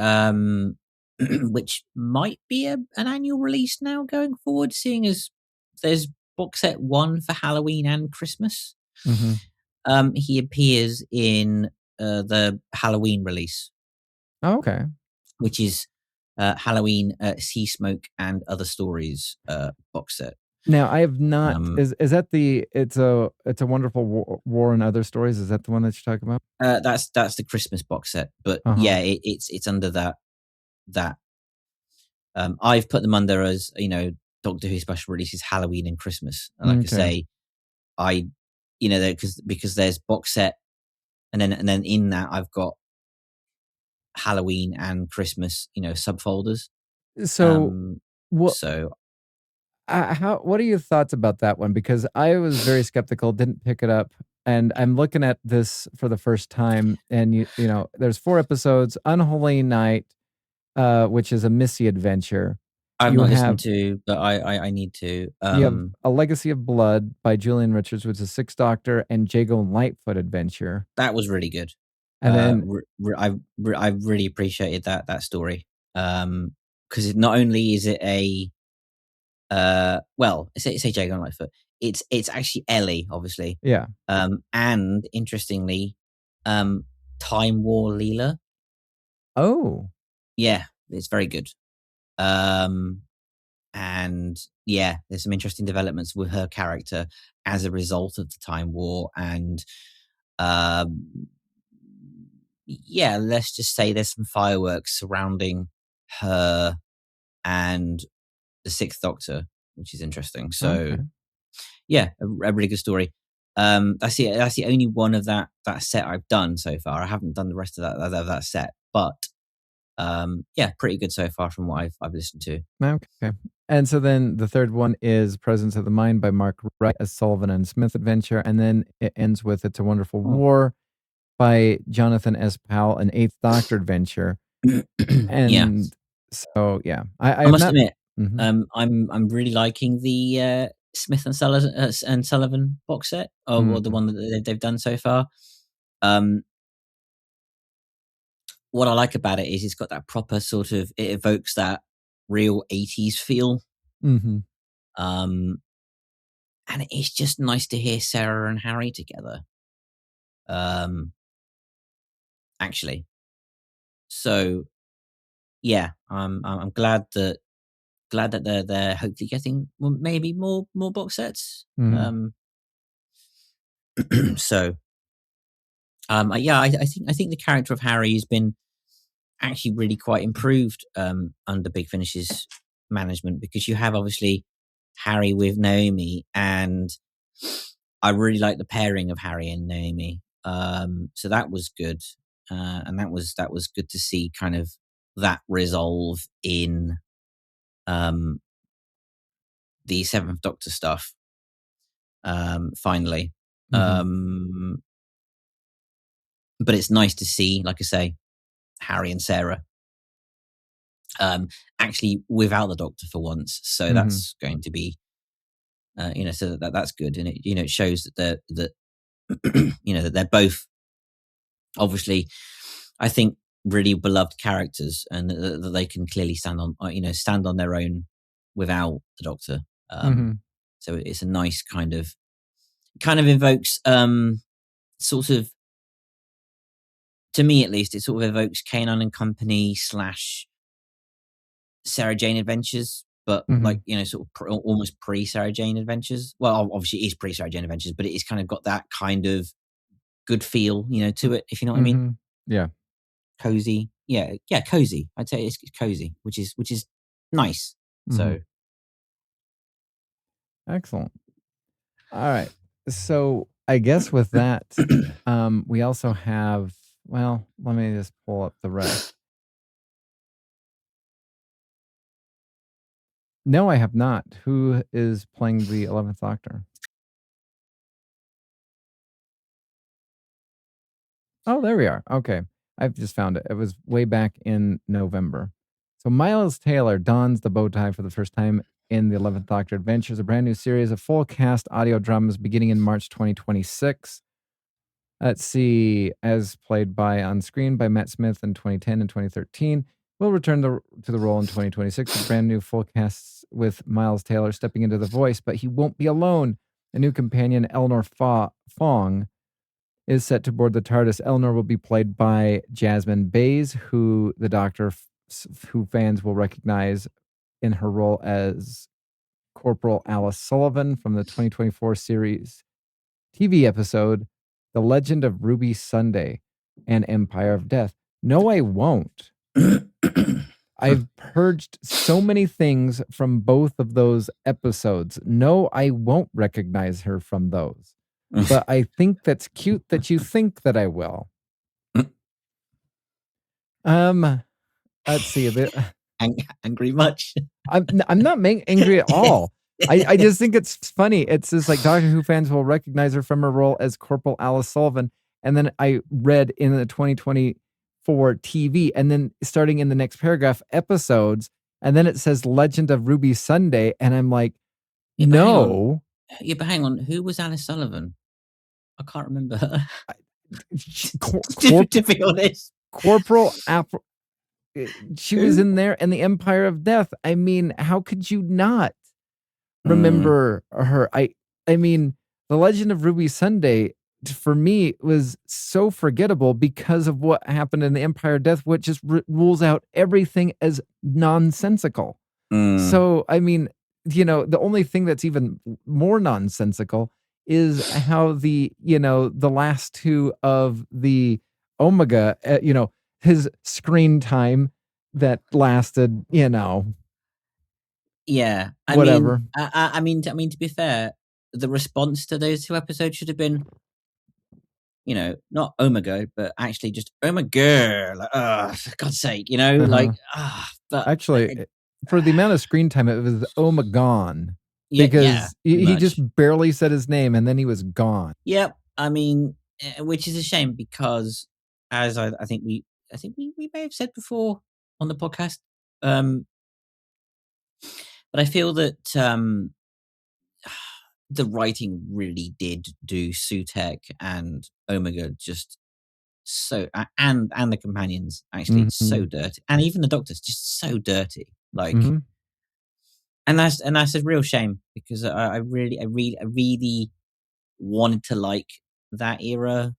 which might be an annual release now going forward, seeing as there's box set 1 for Halloween and Christmas. He appears in the Halloween release. Oh, okay. Which is Halloween, Sea Smoke, and Other Stories box set. Now, I have not. Is that It's a Wonderful War and Other Stories? Is that the one that you're talking about? That's the Christmas box set, but yeah, it's under that. I've put them under as Doctor Who special releases Halloween and Christmas. And like I say, because there's box set, and then in that I've got Halloween and Christmas, subfolders. So what? So what are your thoughts about that one? Because I was very skeptical, didn't pick it up, and I'm looking at this for the first time. And there's 4 episodes: Unholy Night, which is a Missy adventure. I've not listened to, but I need to. You have A Legacy of Blood by Julian Richards, which is a 6th Doctor and Jago and Lightfoot adventure. That was really good. And then I really appreciated that story, because not only is it a it's a Jago and Lightfoot. It's actually Ellie, obviously. Yeah. And interestingly, Time War Leela. Oh. Yeah, it's very good. And yeah, there's some interesting developments with her character as a result of the Time War, and yeah, let's just say there's some fireworks surrounding her and the 6th Doctor, which is interesting. So yeah, a really good story. That's the only one of that set I've done so far. I haven't done the rest of that set, but yeah, pretty good so far from what I've listened to. Okay. And so then the third one is Presence of the Mind by Mark Wright, a Sullivan and Smith adventure, and then it ends with It's a Wonderful War by Jonathan S. Powell, an 8th Doctor adventure. And yeah. So yeah, I must admit, I'm really liking the Smith and Sullivan box set, or the one that they've done so far. What I like about it is it's got that proper sort of, it evokes that real 80s feel. And it's just nice to hear Sarah and Harry together. Actually. So yeah, I'm glad that they're hopefully getting maybe more box sets. So yeah, I think the character of Harry has been actually really quite improved under Big Finish's management, because you have obviously Harry with Naomi, and I really like the pairing of Harry and Naomi. So that was good, and that was good to see kind of that resolve in the 7th Doctor stuff. Finally. But it's nice to see, like I say, Harry and Sarah actually without the Doctor for once. So that's going to be, so that's good, and it shows that that they're both obviously, I think, really beloved characters, and that they can clearly stand on their own without the Doctor. So it's a nice kind of evokes sort of, to me at least, it sort of evokes Kanan and Company / Sarah Jane Adventures, but like, sort of almost pre Sarah Jane Adventures. Well, obviously it is pre Sarah Jane Adventures, but it's kind of got that kind of good feel, to it, if you know what I mean. Yeah. Cozy. Yeah, cozy. I'd say it's cozy, which is nice. So excellent. All right. So I guess with that, we also have, well, let me just pull up the rest. No, I have not. Who is playing the 11th Doctor? Oh, there we are. Okay. I've just found it. It was way back in November. So Miles Taylor dons the bow tie for the first time in the 11th Doctor Adventures, a brand new series of full cast audio dramas beginning in March 2026. Let's see, as played on screen by Matt Smith in 2010 and 2013, will return to the role in 2026 with brand new full casts with Miles Taylor stepping into the voice, but he won't be alone. A new companion, Eleanor Fong, is set to board the TARDIS. Eleanor will be played by Jasmine Bays, who the Doctor Who fans will recognize in her role as Corporal Alice Sullivan from the 2024 series TV episode, The Legend of Ruby Sunday and Empire of Death. No, I won't. I've purged so many things from both of those episodes. No, I won't recognize her from those. But I think that's cute that you think that I will. Let's see a bit. Angry much? I'm not angry at all. I just think it's funny. It's just like Doctor Who fans will recognize her from her role as Corporal Alice Sullivan. And then I read in the 2024 TV, and then starting in the next paragraph, episodes, and then it says Legend of Ruby Sunday, and I'm like, no. But hang on. Who was Alice Sullivan? I can't remember her. To be honest. Corporal she was in there in the Empire of Death. I mean, how could you not remember her? I mean, The Legend of Ruby Sunday for me was so forgettable because of what happened in the Empire of Death, which just rules out everything as nonsensical. So, I mean, the only thing that's even more nonsensical is how the last two of the Omega, his screen time that lasted, yeah, whatever. I mean, to be fair, the response to those two episodes should have been, not Omega, but actually just Omega. Like, for God's sake, but actually, for the amount of screen time, it was Omegon. Because he just barely said his name and then he was gone. Yep. I mean, which is a shame because, as I think we may have said before on the podcast, but I feel that the writing really did do Sutek and Omega just so, and the companions actually so dirty, and even the Doctor's just so dirty, like. And that's a real shame because I really wanted to like that era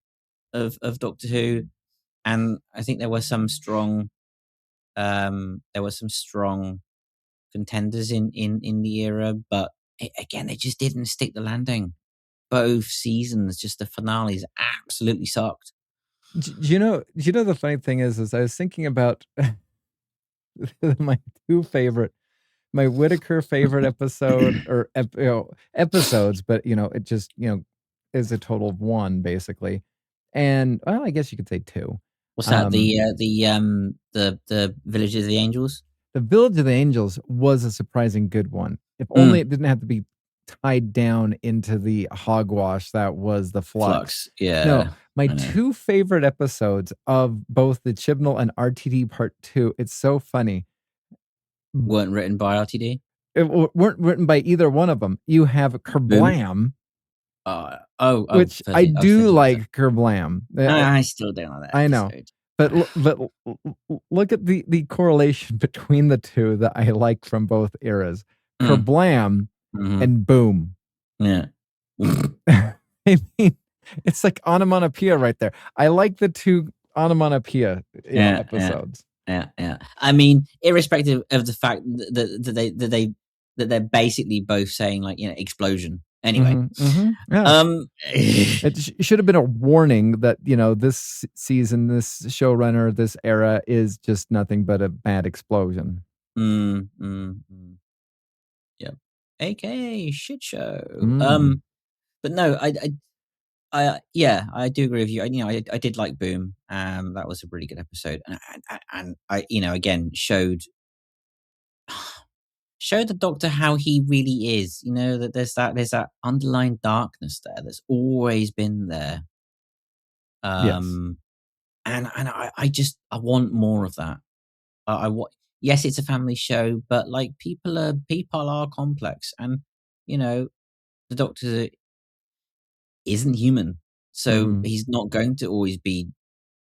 of Doctor Who, and I think there were some strong contenders in the era, but again they just didn't stick the landing. Both seasons, just the finales absolutely sucked. Do you know the funny thing is I was thinking about my Whittaker favorite episode or episodes, but it just is a total of one basically, and well, I guess you could say two. What's that? The Village of the Angels. The Village of the Angels was a surprising good one. If only it didn't have to be tied down into the hogwash that was the Flux. Yeah. No, my two favorite episodes of both the Chibnall and RTD Part 2. It's so funny. Weren't written by RTD? It weren't written by either one of them. You have Kerblam. Which I do like Kerblam. I still don't like that. I know. But look at the correlation between the two that I like from both eras. Kerblam and Boom. Yeah. I mean, it's like onomatopoeia right there. I like the two onomatopoeia episodes. Yeah. I mean, irrespective of the fact that they're basically both saying like explosion. Anyway, Yeah. It should have been a warning that this season, this showrunner, this era is just nothing but a bad explosion. Yep. AKA shit show. But no, I do agree with you. I did like Boom. That was a really good episode, and I again showed the Doctor how he really is. That there's that underlying darkness there that's always been there. Yes. And I want more of that. Yes, it's a family show, but like people are complex, and the Doctor isn't human, so he's not going to always be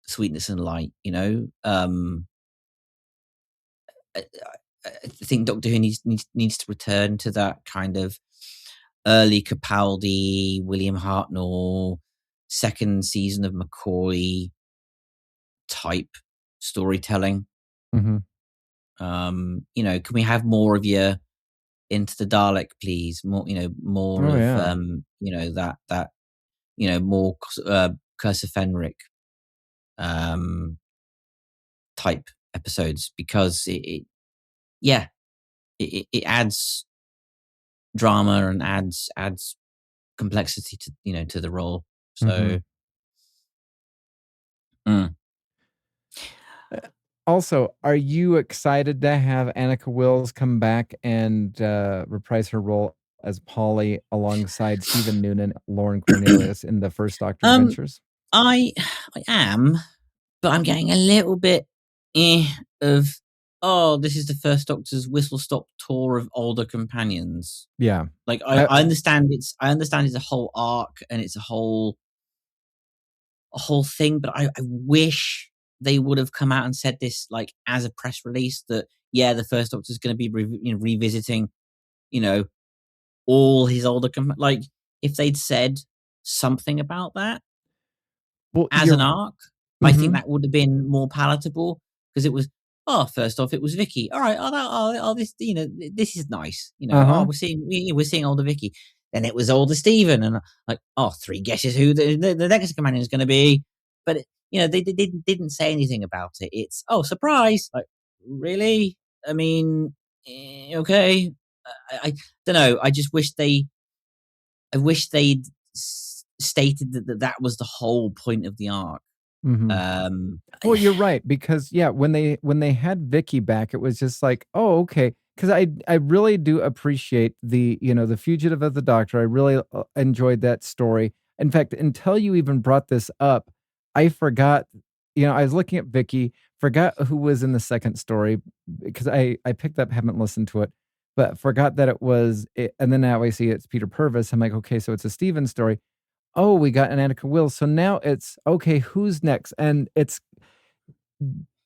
sweetness and light. I think Doctor Who needs to return to that kind of early Capaldi, William Hartnell, second season of McCoy type storytelling. Can we have more of your Into the Dalek, please? More, more Oh, of yeah. that more Curse of Fenric type episodes, because it adds drama and adds complexity to the role. So Also, are you excited to have Annika Wills come back and reprise her role as Polly alongside Stephen Noonan, Lauren Cornelius in the first Doctor Adventures? I am, but I'm getting a little bit of, this is the first Doctor's whistle stop tour of older companions. Yeah. Like I understand it's a whole arc and it's a whole thing, but I wish they would have come out and said this, like, as a press release, that the first Doctor's going to be revisiting all his older like, if they'd said something about that as an arc, I think that would have been more palatable, because it was, first off, it was Vicky. All right, this this is nice. We're seeing older Vicky. Then it was older Stephen, and like, 3 guesses who the next companion is going to be. But they didn't say anything about it. It's surprise. Like, really? I mean, okay. I don't know. I just wish they'd stated that was the whole point of the arc. Well, you're right, because when they had Vicky back, it was just like, oh, okay. Because I really do appreciate the the Fugitive of the Doctor. I really enjoyed that story. In fact, until you even brought this up, I forgot. I was looking at Vicky, forgot who was in the second story, because I picked up, haven't listened to it, but forgot that it was. And then now I see it's Peter Purvis. I'm like, okay, so it's a Steven story. Oh, we got an Annika Wills. So now it's, okay, who's next? And it's,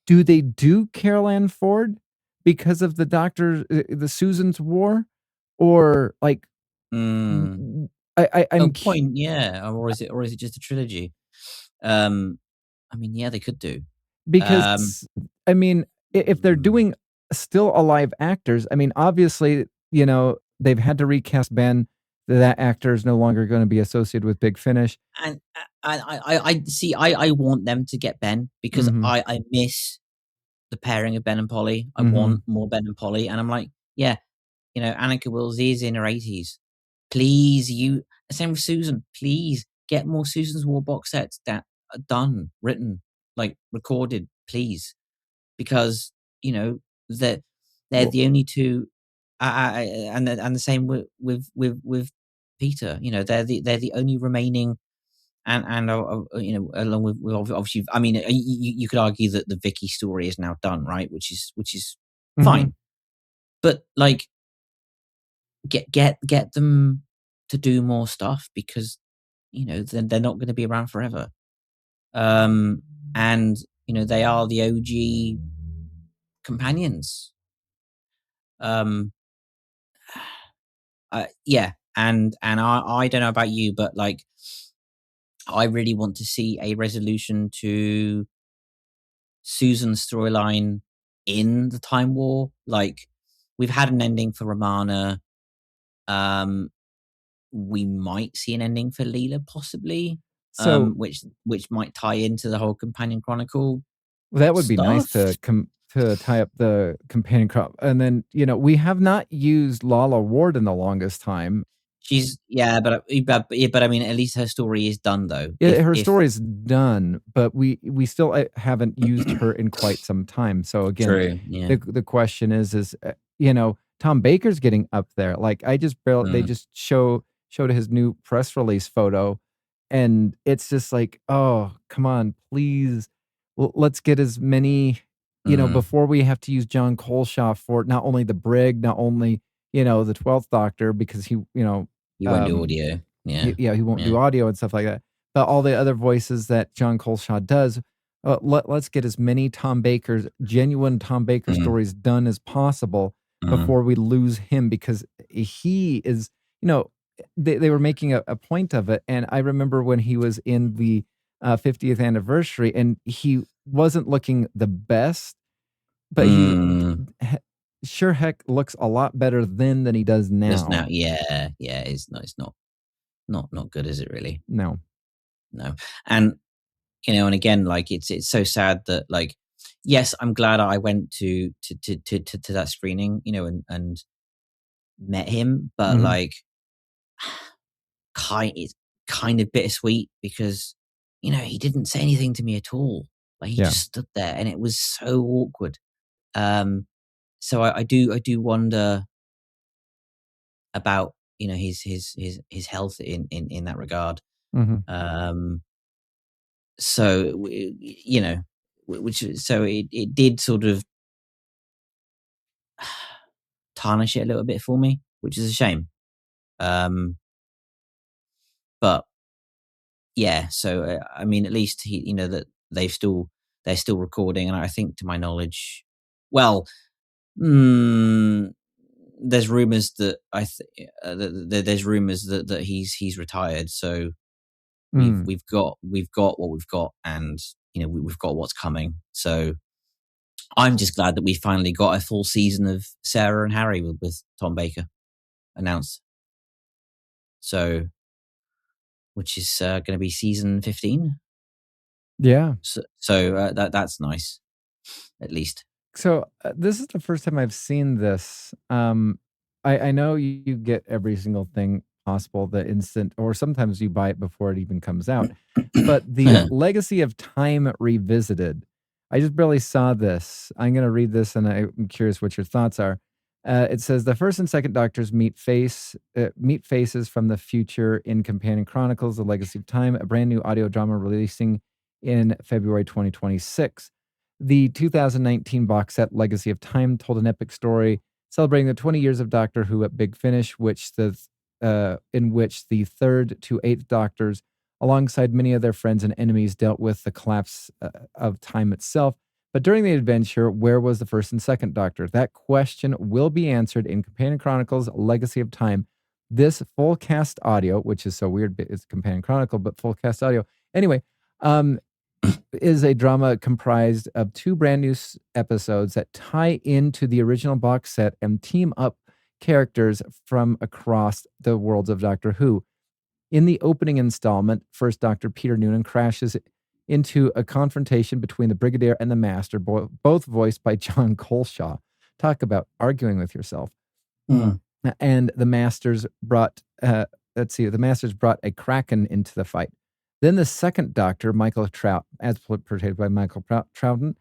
do they do Carol Ann Ford because of the Susan's War? Or like, I'm point, or is it just a trilogy? I mean, they could do. Because, I mean, if they're doing still alive actors, I mean, obviously, they've had to recast Ben. That actor is no longer going to be associated with Big Finish. And I see. I want them to get Ben, because I miss the pairing of Ben and Polly. I want more Ben and Polly, and I'm like, Annika Wills is in her 80s. Please, same with Susan. Please get more Susan's War box sets that are done, written, like recorded, please, because they're the only two. And the same with Peter. They're the only remaining, and along with obviously, I mean, you could argue that the Vicky story is now done, right? Which is fine, but like, get them to do more stuff, because then they're not going to be around forever. And they are the OG companions. And I don't know about you, but like, I really want to see a resolution to Susan's storyline in the Time War. Like, we've had an ending for Romana. We might see an ending for Leela, possibly. So, which might tie into the whole Companion Chronicle. That would be nice to tie up the Companion Chronicle. And then, we have not used Lala Ward in the longest time. She's but I mean, at least her story is done, though. Yeah, her story is done, but we still haven't used her in quite some time. So again, true, the question is Tom Baker's getting up there. Like, I just barely, they just showed his new press release photo, and it's just like, oh, come on, please, let's get as many, before we have to use John Coleshaw for not only the Brig, not only the 12th Doctor, because he won't do audio. He won't do audio and stuff like that. But all the other voices that John Coleshaw does, let's get as many genuine Tom Baker stories done as possible before we lose him, because he is, they were making a point of it. And I remember when he was in the 50th anniversary, and he wasn't looking the best. but he sure heck looks a lot better then than he does now. Yeah. It's not good, is it really? No. And and again, like it's so sad that, like, yes, I'm glad I went to that screening, and met him, but Mhm. like, it's kind of bittersweet because he didn't say anything to me at all. Like, he Yeah. just stood there, and it was so awkward. So I do wonder about his health in that regard. Mhm. So so it did sort of tarnish it a little bit for me, which is a shame. But yeah, so I mean, at least that they're still recording, and I think, to my knowledge, well, there's rumors that there's rumors that he's retired. So Mm. we've got what we've got, and we've got what's coming. So I'm just glad that we finally got a full season of Sarah and Harry with Tom Baker announced. So, which is going to be season 15. Yeah. So that's nice, at least. So this is the first time I've seen this. I know you get every single thing possible the instant, or sometimes you buy it before it even comes out. But the Legacy of Time Revisited, I just barely saw this. I'm going to read this, and I'm curious what your thoughts are. It says the first and second Doctors meet faces from the future in Companion Chronicles: The Legacy of Time, a brand new audio drama releasing in February 2026. The 2019 box set Legacy of Time told an epic story celebrating the 20 years of Doctor Who at Big Finish, in which the third to eighth Doctors, alongside many of their friends and enemies, dealt with the collapse of time itself. But during the adventure, where was the first and second Doctor? That question will be answered in Companion Chronicles Legacy of Time. This full cast audio, which is so weird, it's Companion Chronicle, but full cast audio. Anyway, is a drama comprised of two brand new episodes that tie into the original box set and team up characters from across the worlds of Doctor Who. In the opening installment, First Doctor Peter Noonan crashes into a confrontation between the Brigadier and the Master, both voiced by John Colshaw. Talk about arguing with yourself. And the Masters brought, the Masters brought a Kraken into the fight. Then the second Doctor, Michael Trout, as portrayed by Michael Troughton,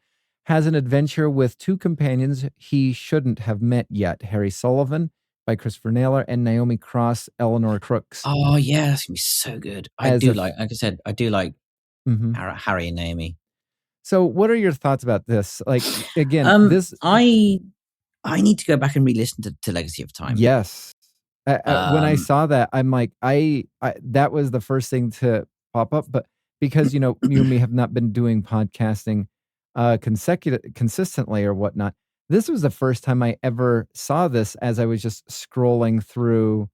has an adventure with two companions he shouldn't have met yet: Harry Sullivan, by Christopher Naylor, and Naomi Cross, Eleanor Crooks. Oh yeah, that's gonna be so good. Like I said, I do like Harry and Naomi. So, what are your thoughts about this? Like, again, this I need to go back and re-listen to Legacy of Time. Yes. When I saw that, I'm like, I that was the first thing to pop up, but because you and me have not been doing podcasting consistently or whatnot, this was the first time I ever saw this as I was just scrolling through,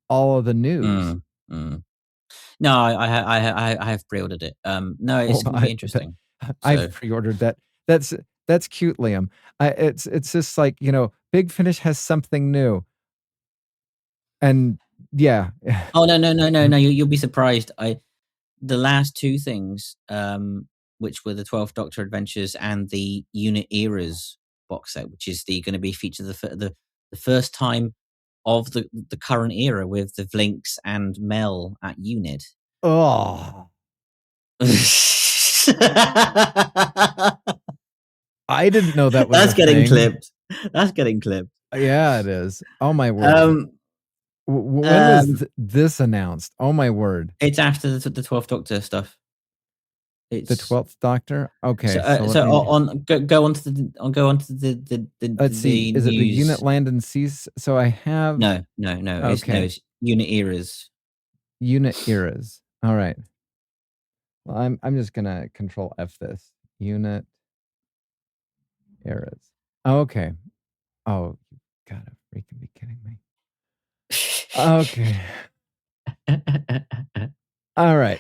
all of the news. No, I have pre-ordered it. No, it's going to be interesting. I've pre-ordered that. That's cute, Liam. It's just like, Big Finish has something new. And yeah. Oh no! You'll be surprised. The last two things, which were the 12th Doctor Adventures and the Unit Eras box set, which is going to be featured the first time of the current era with the Vlinks and Mel at Unit. Oh. I didn't know that was That's getting clipped. That's getting clipped. Yeah, it is. Oh my word. When was this announced? Oh my word. It's after the 12th Doctor stuff. It's the 12th Doctor? Okay. Go on to the let's see. Is it the Unit Land and Seas? So I have No. Okay. It's Unit Eras. Unit Eras. All right. Well, I'm just gonna Control F this. Unit Eras. Okay. Oh, you gotta freaking be kidding me. Okay. All right.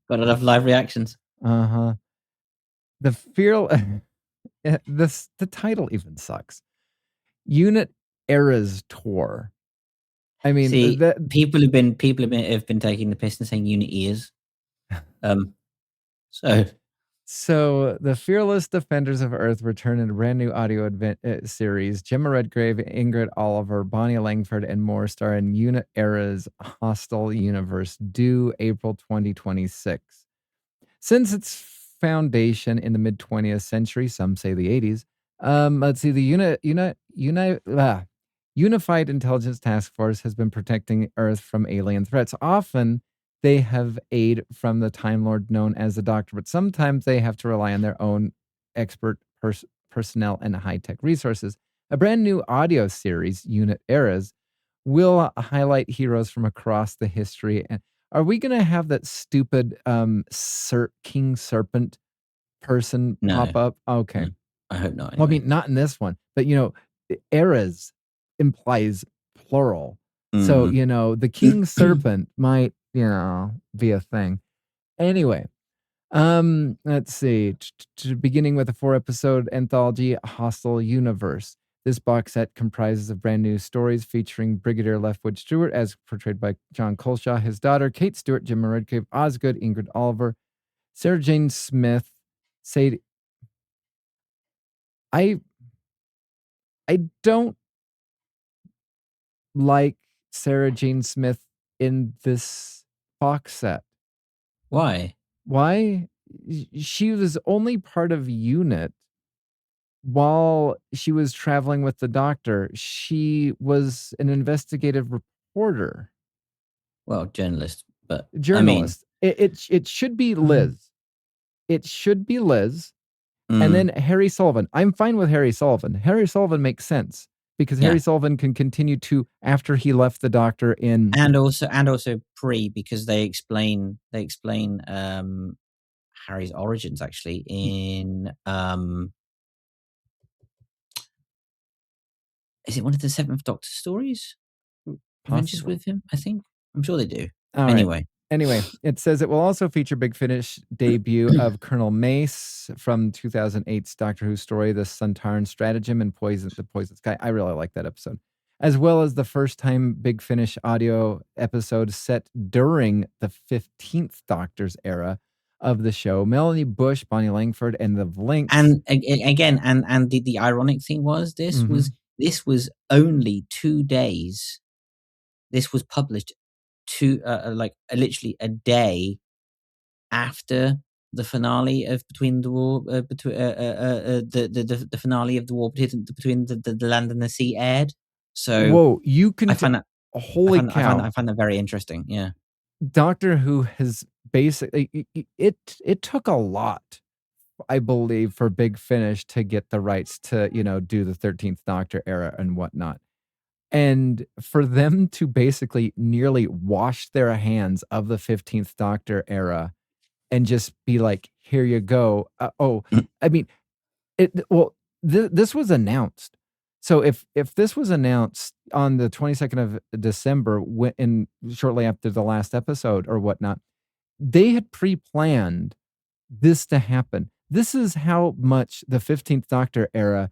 Got enough live reactions. The the title even sucks. Unit Eras Tour. I mean, See, people have been taking the piss and saying unit ears. So the Fearless Defenders of Earth return in a brand new audio series. Gemma Redgrave, Ingrid Oliver, Bonnie Langford, and more star in Unit Era's Hostile Universe, due April 2026. Since its foundation in the mid 20th century, some say the 80s. Let's see, the Unified Intelligence Task Force has been protecting Earth from alien threats. Often they have aid from the Time Lord known as the Doctor, but sometimes they have to rely on their own expert personnel and high-tech resources. A brand new audio series, Unit Eras, will highlight heroes from across the history. And are we going to have that stupid King Serpent person pop up? Okay. No, I hope not. Anyway. Well, I mean, not in this one, but eras implies plural. So, the King Serpent might, be a thing. Anyway, let's see. Beginning with a 4-episode anthology, Hostile Universe. This box set comprises of brand new stories featuring Brigadier Leftwood Stewart, as portrayed by John Colshaw, his daughter, Kate Stewart, Gemma Redgrave, Osgood, Ingrid Oliver, Sarah Jane Smith, Sadie. I don't like Sarah Jane Smith in this box set. Why? She was only part of Unit while she was traveling with the Doctor. She was an investigative reporter. Well, journalist, but journalist. It should be Liz. It should be Liz. And then Harry Sullivan. I'm fine with Harry Sullivan. Harry Sullivan makes sense because Harry Sullivan can continue to, after he left the Doctor in, and also pre, because they explain Harry's origins actually in is it one of the Seventh Doctor stories? Adventures with him, I think. I'm sure they do. Anyway, it says it will also feature Big Finish debut of Colonel Mace from 2008's Doctor Who story, The Suntarn Stratagem and the Poison Sky. I really like that episode. As well as the first time Big Finish audio episode set during the 15th Doctor's era of the show. Melanie Bush, Bonnie Langford, and the Links. And again, and the ironic thing was this was only 2 days. This was published literally a day after the finale of Between the War, the finale of the war between the land and the sea aired. So whoa, you can. I find that holy cow! I find that very interesting. Yeah, Doctor Who has basically it took a lot, I believe, for Big Finish to get the rights to do the 13th Doctor era and whatnot. And for them to basically nearly wash their hands of the 15th Doctor era and just be like, here you go. I mean, this was announced. So if this was announced on the 22nd of December, shortly after the last episode or whatnot, they had pre-planned this to happen. This is how much the 15th Doctor era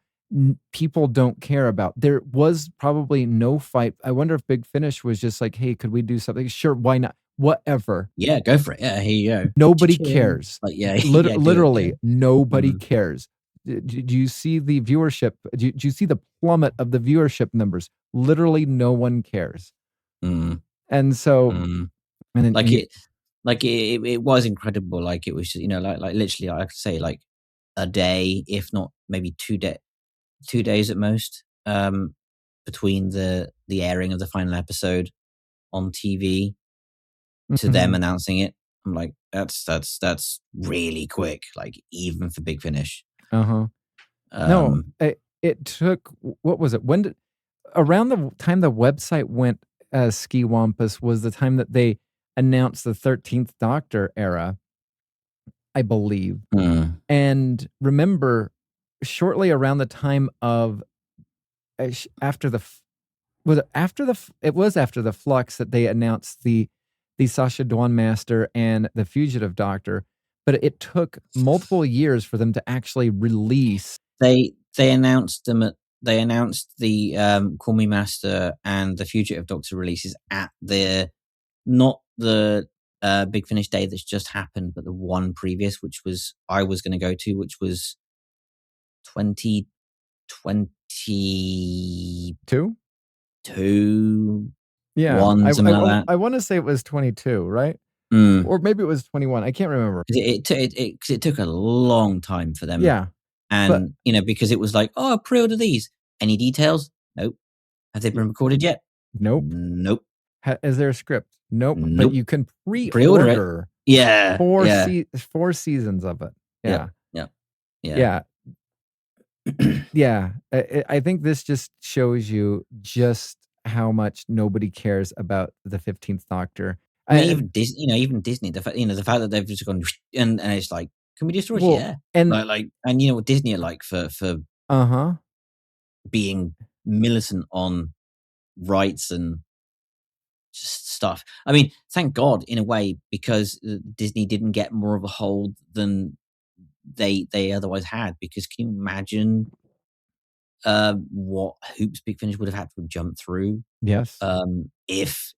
people don't care about. There was probably no fight. I wonder if Big Finish was just like, hey, could we do something? Sure, why not? Whatever. Yeah, go for it. Yeah, here you go. Nobody cares. Like, yeah, literally, nobody cares. Do you see the viewership? Do you see the plummet of the viewership numbers? Literally, no one cares. And so, and then it was incredible. Like it was, like literally, I could say like a day, if not maybe 2 days at most, between the airing of the final episode on TV to them announcing it. I'm like, that's really quick. Like even for Big Finish. No, it took. What was it? Around the time the website went ski wampus was the time that they announced the 13th Doctor era, I believe. And remember, shortly around the time of after the Flux that they announced the Sacha Dhawan Master and the Fugitive Doctor, but it took multiple years for them to actually release they announced them at they announced the Call Me Master and the Fugitive Doctor releases at not the Big Finish Day that's just happened, but the one previous, which was I was going to go to, which was 2022. Yeah, One, something like that. I want to say it was 22, right? Or maybe it was 21. I can't remember. It took a long time for them. Yeah. And, because it was like, oh, pre-order these. Any details? Nope. Have they been recorded yet? Nope. Nope. Is there a script? Nope. But you can pre-order it. Yeah. 4 seasons of it. Yeah. Yeah. Yeah. I think this just shows you just how much nobody cares about the 15th Doctor. Even Disney, the fact that they've just gone and it's like, can we destroy it? Yeah. And and you know what Disney are like for being militant on rights and just stuff. I mean, thank God in a way, because Disney didn't get more of a hold than they otherwise had. Because can you imagine what hoops Big Finish would have had to jump through? Yes. If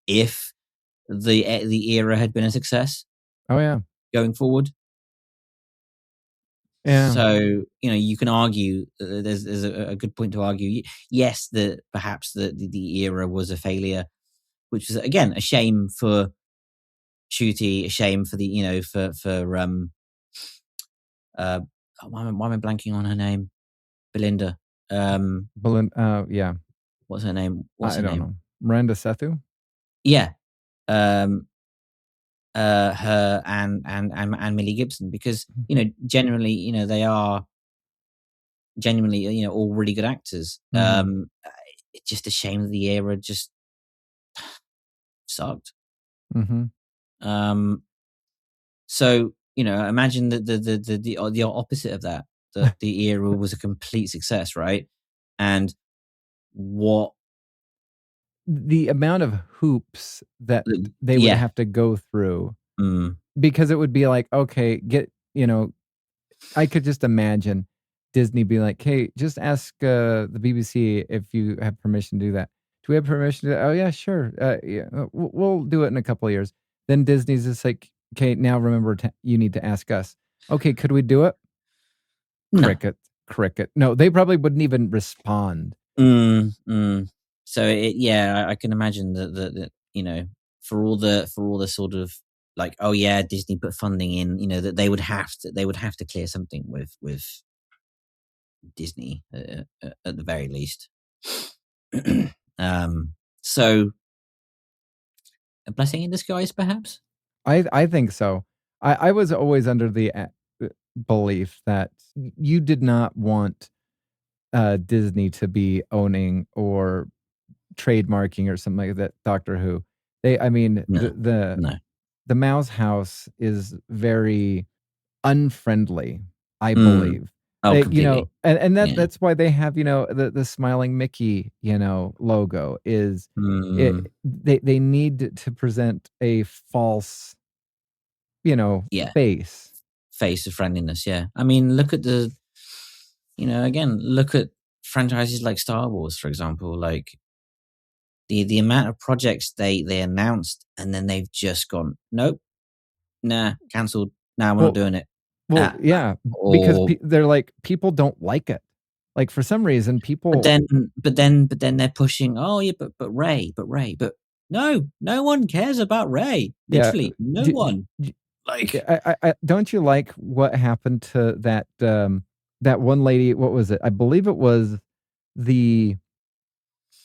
the era had been a success. Oh yeah. Going forward. Yeah. So you can argue there's a good point to argue. Yes, that perhaps the era was a failure, which is again a shame for Shooty, a shame for the why am I blanking on her name? Belinda. Belinda. Yeah. What's her name? I don't know. Miranda Sethu. Yeah. Her and Millie Gibson, because generally they are genuinely all really good actors. It's just a shame that the era just sucked. So imagine the opposite of that the era was a complete success, right? And what the amount of hoops that they would have to go through, because it would be like, okay, I could just imagine Disney be like, hey, just ask the BBC if you have permission to do that. Do we have permission to do that? Oh yeah, sure. Yeah, we'll do it in a couple of years. Then Disney's just like, okay, now remember, you need to ask us. Okay, could we do it? Cricket. No, they probably wouldn't even respond. So I can imagine that for all the sort of like, oh yeah, Disney put funding in, that they would have to clear something with Disney at the very least. So a blessing in disguise, perhaps. I think so. I was always under the belief that you did not want Disney to be owning or trademarking or something like that Doctor Who. The Mouse House is very unfriendly, I believe. Completely. That's why they have the smiling Mickey logo is they need to present a false face of friendliness. Yeah, I mean, look at look at franchises like Star Wars, for example. Like the amount of projects they announced and then they've just gone, nope, nah, cancelled. Nah, we're not doing it. Well, because they're like, people don't like it. Like for some reason, people. But then they're pushing. Oh yeah, but Rey. But no one cares about Rey. Literally, no one. Like, I don't you like what happened to that that one lady? What was it? I believe it was the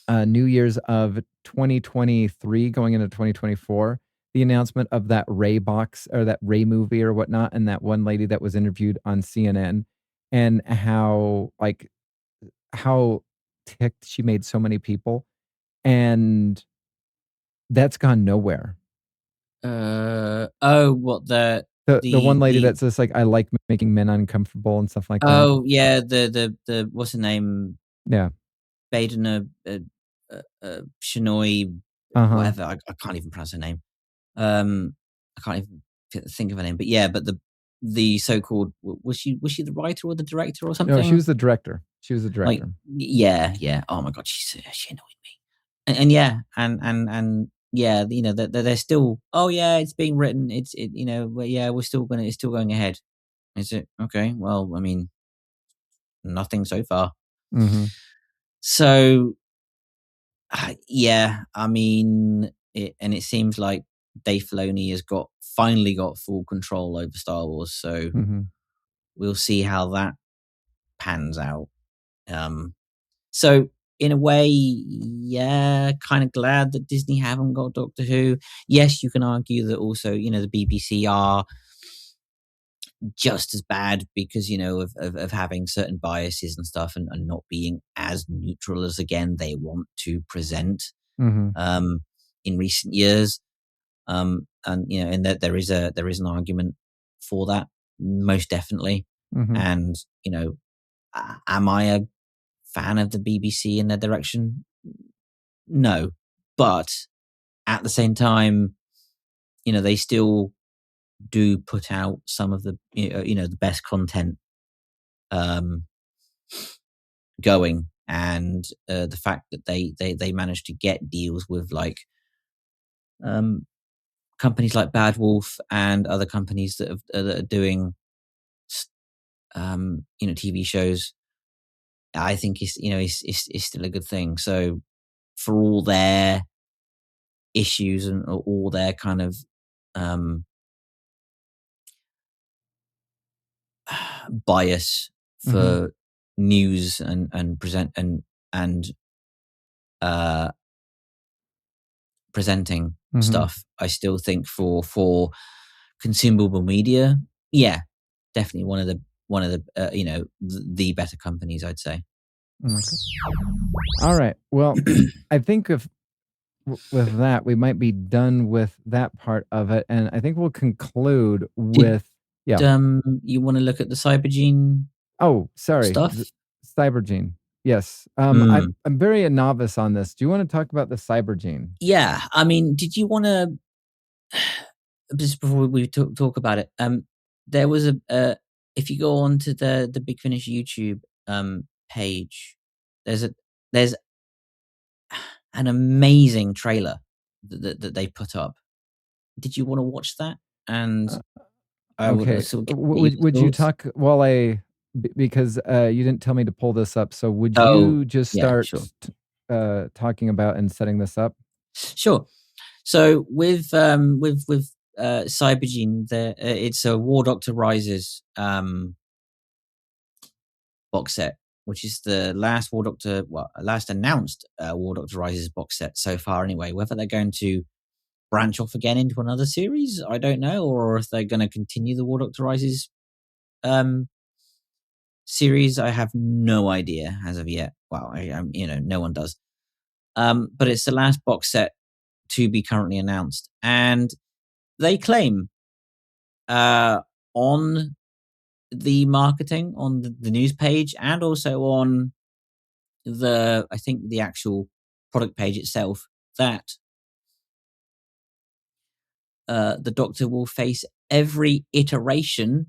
New Year's of 2023 going into 2024. The announcement of that Rey box or that Rey movie or whatnot, and that one lady that was interviewed on CNN, and how ticked she made so many people, and that's gone nowhere. What the one lady that says like, I like making men uncomfortable and stuff like that. Oh yeah, the what's her name? Yeah, Baden Shinoy, whatever. I can't even pronounce her name. I can't even think of her name. But yeah, but the so-called, was she the writer or the director or something? No, she was the director. Like, yeah. Oh my god, she annoyed me. And yeah, and yeah, you know, they're still. Oh yeah, it's being written. You know, yeah, it's still going ahead. Is it okay? Well, I mean, nothing so far. Mm-hmm. So, yeah, I mean, it seems like Dave Filoni has finally got full control over Star Wars. So we'll see how that pans out. So in a way, yeah, kind of glad that Disney haven't got Doctor Who. Yes, you can argue that also, you know, the BBC are just as bad because, you know, of having certain biases and stuff, and not being as neutral as, again, they want to present in recent years. And you know, and that there is an argument for that, most definitely. And you know, am I a fan of the BBC in their direction? No, but at the same time, you know, they still do put out some of the you know, the best content going, and the fact that they managed to get deals with like companies like Bad Wolf and other companies that are doing you know, TV shows, I think is still a good thing. So for all their issues and all their kind of bias for news and presenting stuff, I still think for consumable media, yeah, definitely one of the you know, the better companies, I'd say. Okay. All right. Well, I think with that, we might be done with that part of it, and I think we'll conclude with you want to look at the Cybergene? Oh, sorry, stuff. Cybergene. Yes. I'm very a novice on this. Do you want to talk about the Cybergene? Yeah. I mean, did you want to just before we talk about it? There was if you go on to the Big Finish YouTube page, there's an amazing trailer that they put up. Did you want to watch that? And okay, would you talk while because you didn't tell me to pull this up, so would you just start talking about and setting this up? Sure. So with Cybergene, it's a War Doctor Rises box set, which is the last last announced War Doctor Rises box set so far anyway. Whether they're going to branch off again into another series, I don't know, or if they're going to continue the War Doctor Rises series, I have no idea as of yet. Well, you know, no one does. But it's the last box set to be currently announced, and they claim on the marketing, on the news page, and also on I think the actual product page itself, that the Doctor will face every iteration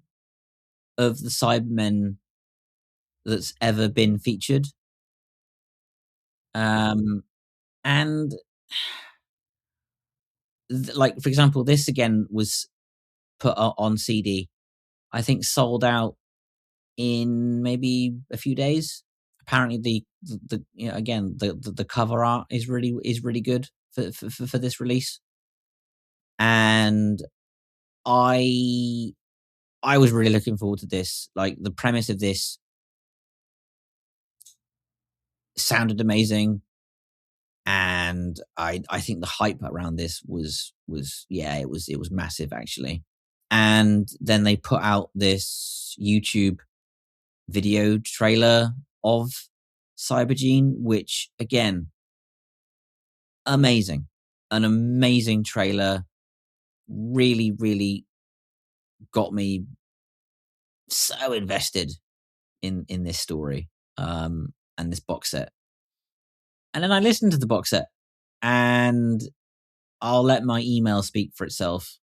of the Cybermen that's ever been featured. And like, for example, this again was put on CD, I think sold out in maybe a few days. Apparently the you know, again, the cover art is really good for this release. And I was really looking forward to this. Like, the premise of this sounded amazing, and I think the hype around this was it was massive, actually. And then they put out this YouTube video trailer of Cybergene, which, again, amazing, an amazing trailer, really got me so invested in this story and this box set. And then I listened to the box set, and I'll let my email speak for itself,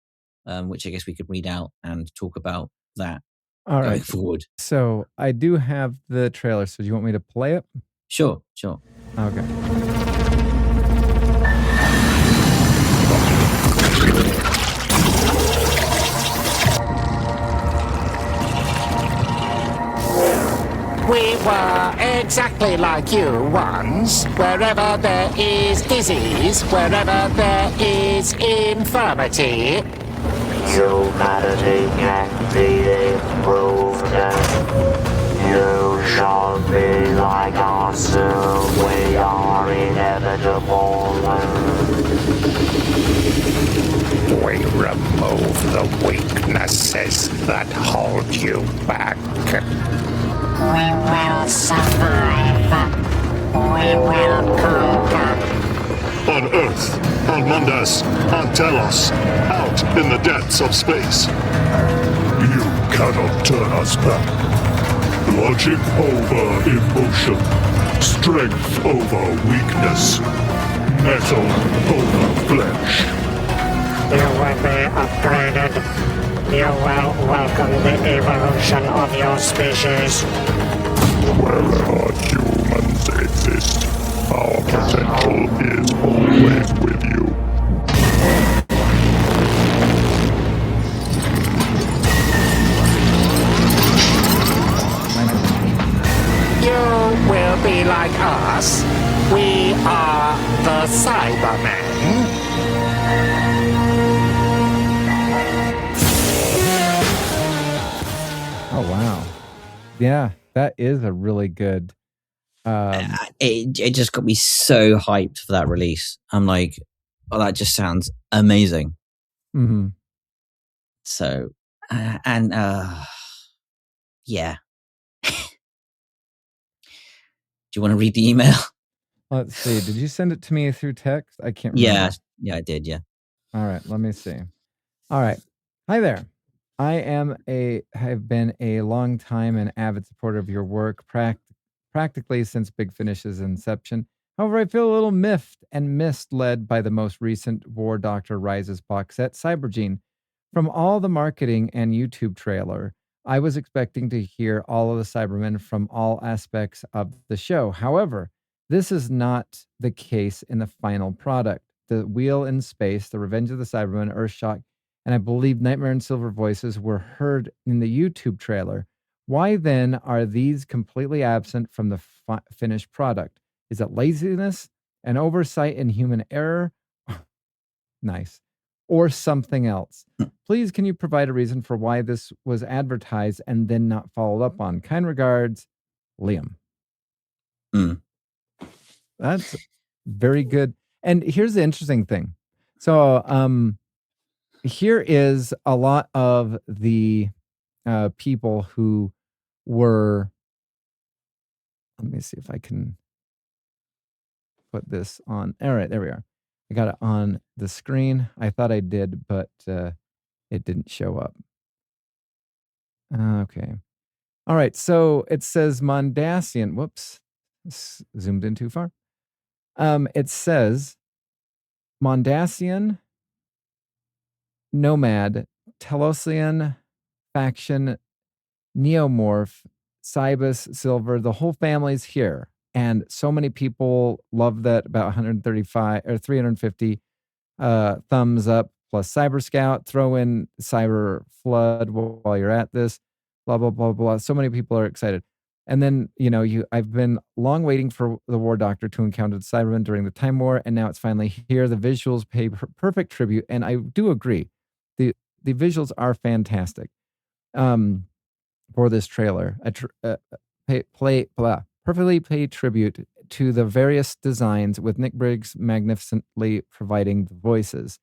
which I guess we could read out and talk about. that All going right. forward. So I do have the trailer. So do you want me to play it? Sure. Okay. We were exactly like you once. Wherever there is disease, wherever there is infirmity, humanity can be improved. You shall be like us. We are inevitable. we remove the weaknesses that hold you back. We will survive. We will conquer. On Earth, on Mundas, on Telos, out in the depths of space. You cannot turn us back. Logic over emotion. Strength over weakness. Metal over flesh. You will be upgraded. You will welcome the evolution of your species. Wherever humans exist, our potential is always with you. You will be like us. We are the Cybermen. Oh, wow. Yeah, that is a really good. It just got me so hyped for that release. I'm like, oh, that just sounds amazing. Mm-hmm. So, yeah. Do you want to read the email? Let's see. Did you send it to me through text? I can't remember. Yeah, I did. Yeah. All right, let me see. All right. Hi there. I have been a long time and avid supporter of your work, practically since Big Finish's inception. However, I feel a little miffed and misled by the most recent War Doctor Rises box set, Cybergene. From all the marketing and YouTube trailer, I was expecting to hear all of the Cybermen from all aspects of the show. However, this is not the case in the final product. The Wheel in Space, The Revenge of the Cybermen, Earthshock, and I believe Nightmare and Silver voices were heard in the YouTube trailer. Why then are these completely absent from the finished product? Is it laziness, an oversight, and human error? Nice. Or something else? Please, can you provide a reason for why this was advertised and then not followed up on? Kind regards, Liam. That's very good. And here's the interesting thing. So, here is a lot of the people who were. Let me see if I can put this on. All right, there we are. I got it on the screen. I thought I did, but it didn't show up. Okay. All right. So it says Mondasian. Whoops. Zoomed in too far. It says Mondasian, Nomad, Telosian, Faction, Neomorph, Cybus, Silver, the whole family's here. And so many people love that, about 135 or 350 thumbs up plus Cyber Scout. Throw in Cyber Flood while you're at this, blah, blah, blah, blah. So many people are excited. And then, I've been long waiting for the War Doctor to encounter the Cybermen during the Time War, and now it's finally here. The visuals pay perfect tribute, and I do agree. The visuals are fantastic. For this trailer, perfectly pay tribute to the various designs, with Nick Briggs magnificently providing the voices.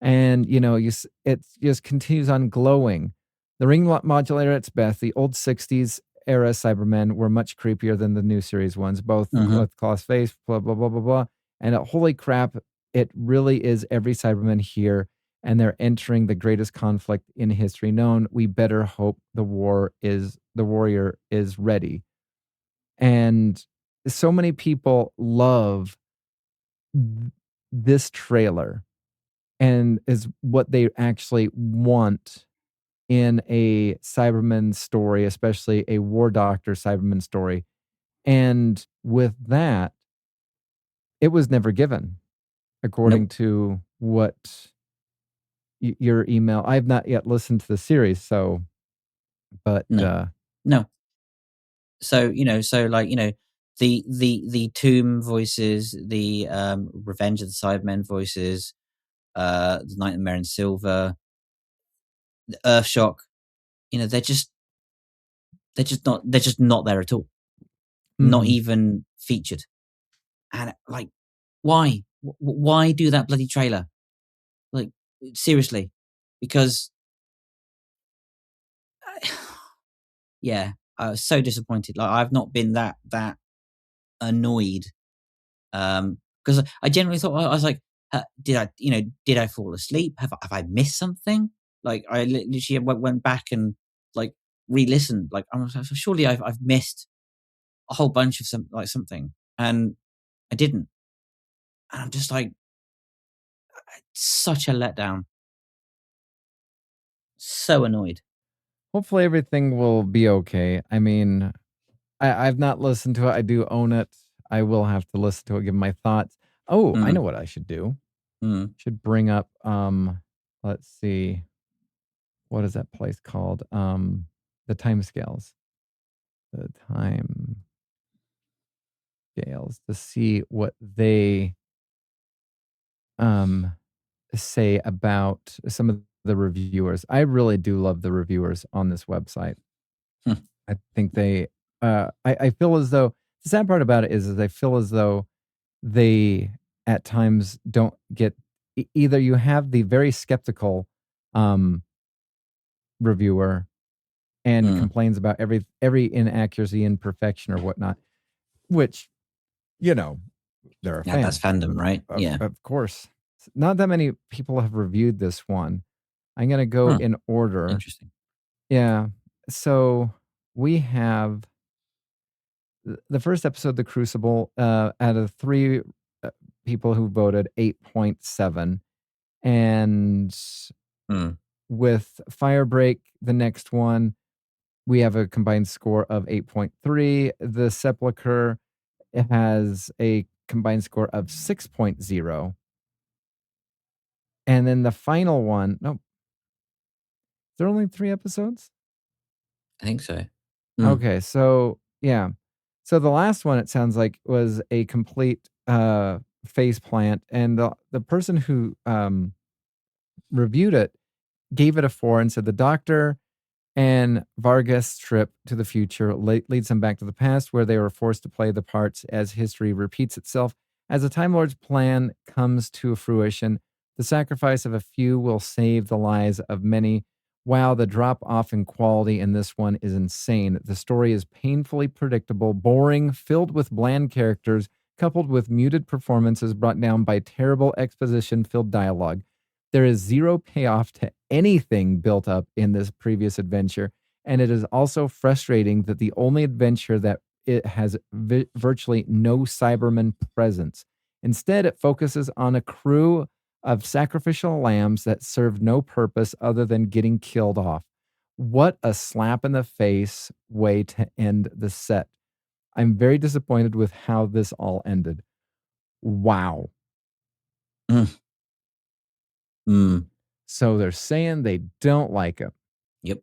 And it just continues on glowing. The ring modulator at its best. The old '60s era Cybermen were much creepier than the new series ones, both with Claw's face, blah blah blah blah blah. And holy crap, it really is every Cyberman here. And they're entering the greatest conflict in history known. We better hope the warrior is ready. And so many people love this trailer and is what they actually want in a Cyberman story, especially a War Doctor Cyberman story. And with that, it was never given, according to what your email. I've not yet listened to the series, so, but no. So the Tomb voices, the Revenge of the Cybermen voices, the Nightmare in Silver, the Earthshock, they're just not there at all. Not even featured. And why? Why do that bloody trailer? Like, seriously, because yeah, I was so disappointed. Like, I've not been that annoyed, because I genuinely thought, I was like, did I fall asleep? Have I missed something? Like, I literally went back and re-listened. Like, I'm like, surely I've missed a whole bunch of something, and I didn't. And I'm just like, such a letdown. So annoyed. Hopefully everything will be okay. I mean, I've not listened to it. I do own it. I will have to listen to it, give my thoughts. Oh, I know what I should do. Should bring up, let's see. What is that place called? The time scales. The time scales to see what they say about some of the reviewers. I really do love the reviewers on this website. I think they I feel as though the sad part about it is I feel as though they at times don't get either you have the very skeptical reviewer and complains about every inaccuracy, imperfection, or whatnot, which they're a fan. That's fandom, right? Of course. Not that many people have reviewed this one. I'm gonna go in order. Interesting. Yeah. So we have the first episode, The Crucible, out of 3 people who voted, 8.7. And with Firebreak, the next one, we have a combined score of 8.3. The Sepulchre has a combined score of 6.0. And then the final one, nope. Is there only 3 episodes? I think so. Okay, so yeah. So the last one, it sounds like, was a complete face plant, and the person who reviewed it gave it a 4 and said the Doctor and Vargas' trip to the future leads them back to the past, where they were forced to play the parts as history repeats itself. As the Time Lord's plan comes to fruition, the sacrifice of a few will save the lives of many. Wow, the drop-off in quality in this one is insane. The story is painfully predictable, boring, filled with bland characters, coupled with muted performances brought down by terrible exposition-filled dialogue. There is zero payoff to anything built up in this previous adventure, and it is also frustrating that the only adventure that it has virtually no Cyberman presence. Instead, it focuses on a crew of sacrificial lambs that serve no purpose other than getting killed off. What a slap in the face way to end the set. I'm very disappointed with how this all ended. Wow. So they're saying they don't like it. Yep.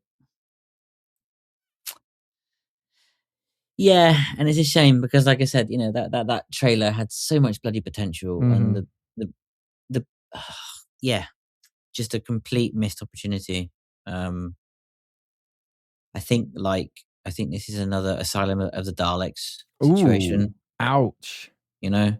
Yeah, and it's a shame because, like I said, that trailer had so much bloody potential, and the just a complete missed opportunity. I think this is another Asylum of the Daleks situation. Ooh, ouch. Well,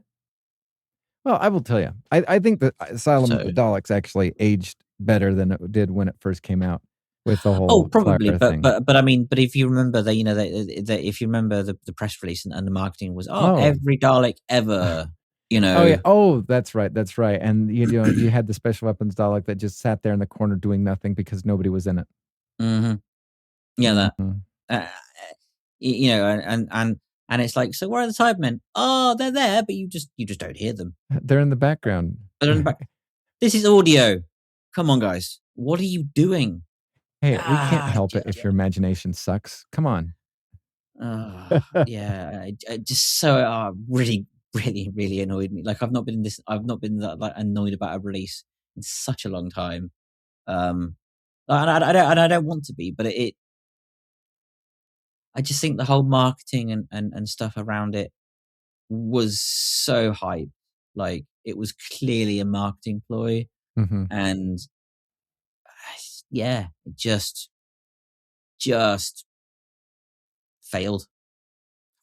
I will tell you, I think that Asylum of the Daleks actually aged better than it did when it first came out with the whole probably, thing. but I mean, but if you remember if you remember the press release and the marketing was every Dalek ever. Oh yeah. Oh, that's right. And you had the special weapons Dalek that just sat there in the corner doing nothing because nobody was in it. Yeah, that. And it's like, so where are the Cybermen? Oh, they're there, but you just don't hear them. They're in the background. This is audio. Come on, guys. What are you doing? Hey, we can't help it if your imagination sucks. Come on. Yeah, it just so really, really, really annoyed me. Like I've not been that like annoyed about a release in such a long time. And I don't want to be, but I just think the whole marketing and stuff around it was so hype. Like it was clearly a marketing ploy, and yeah, it just failed.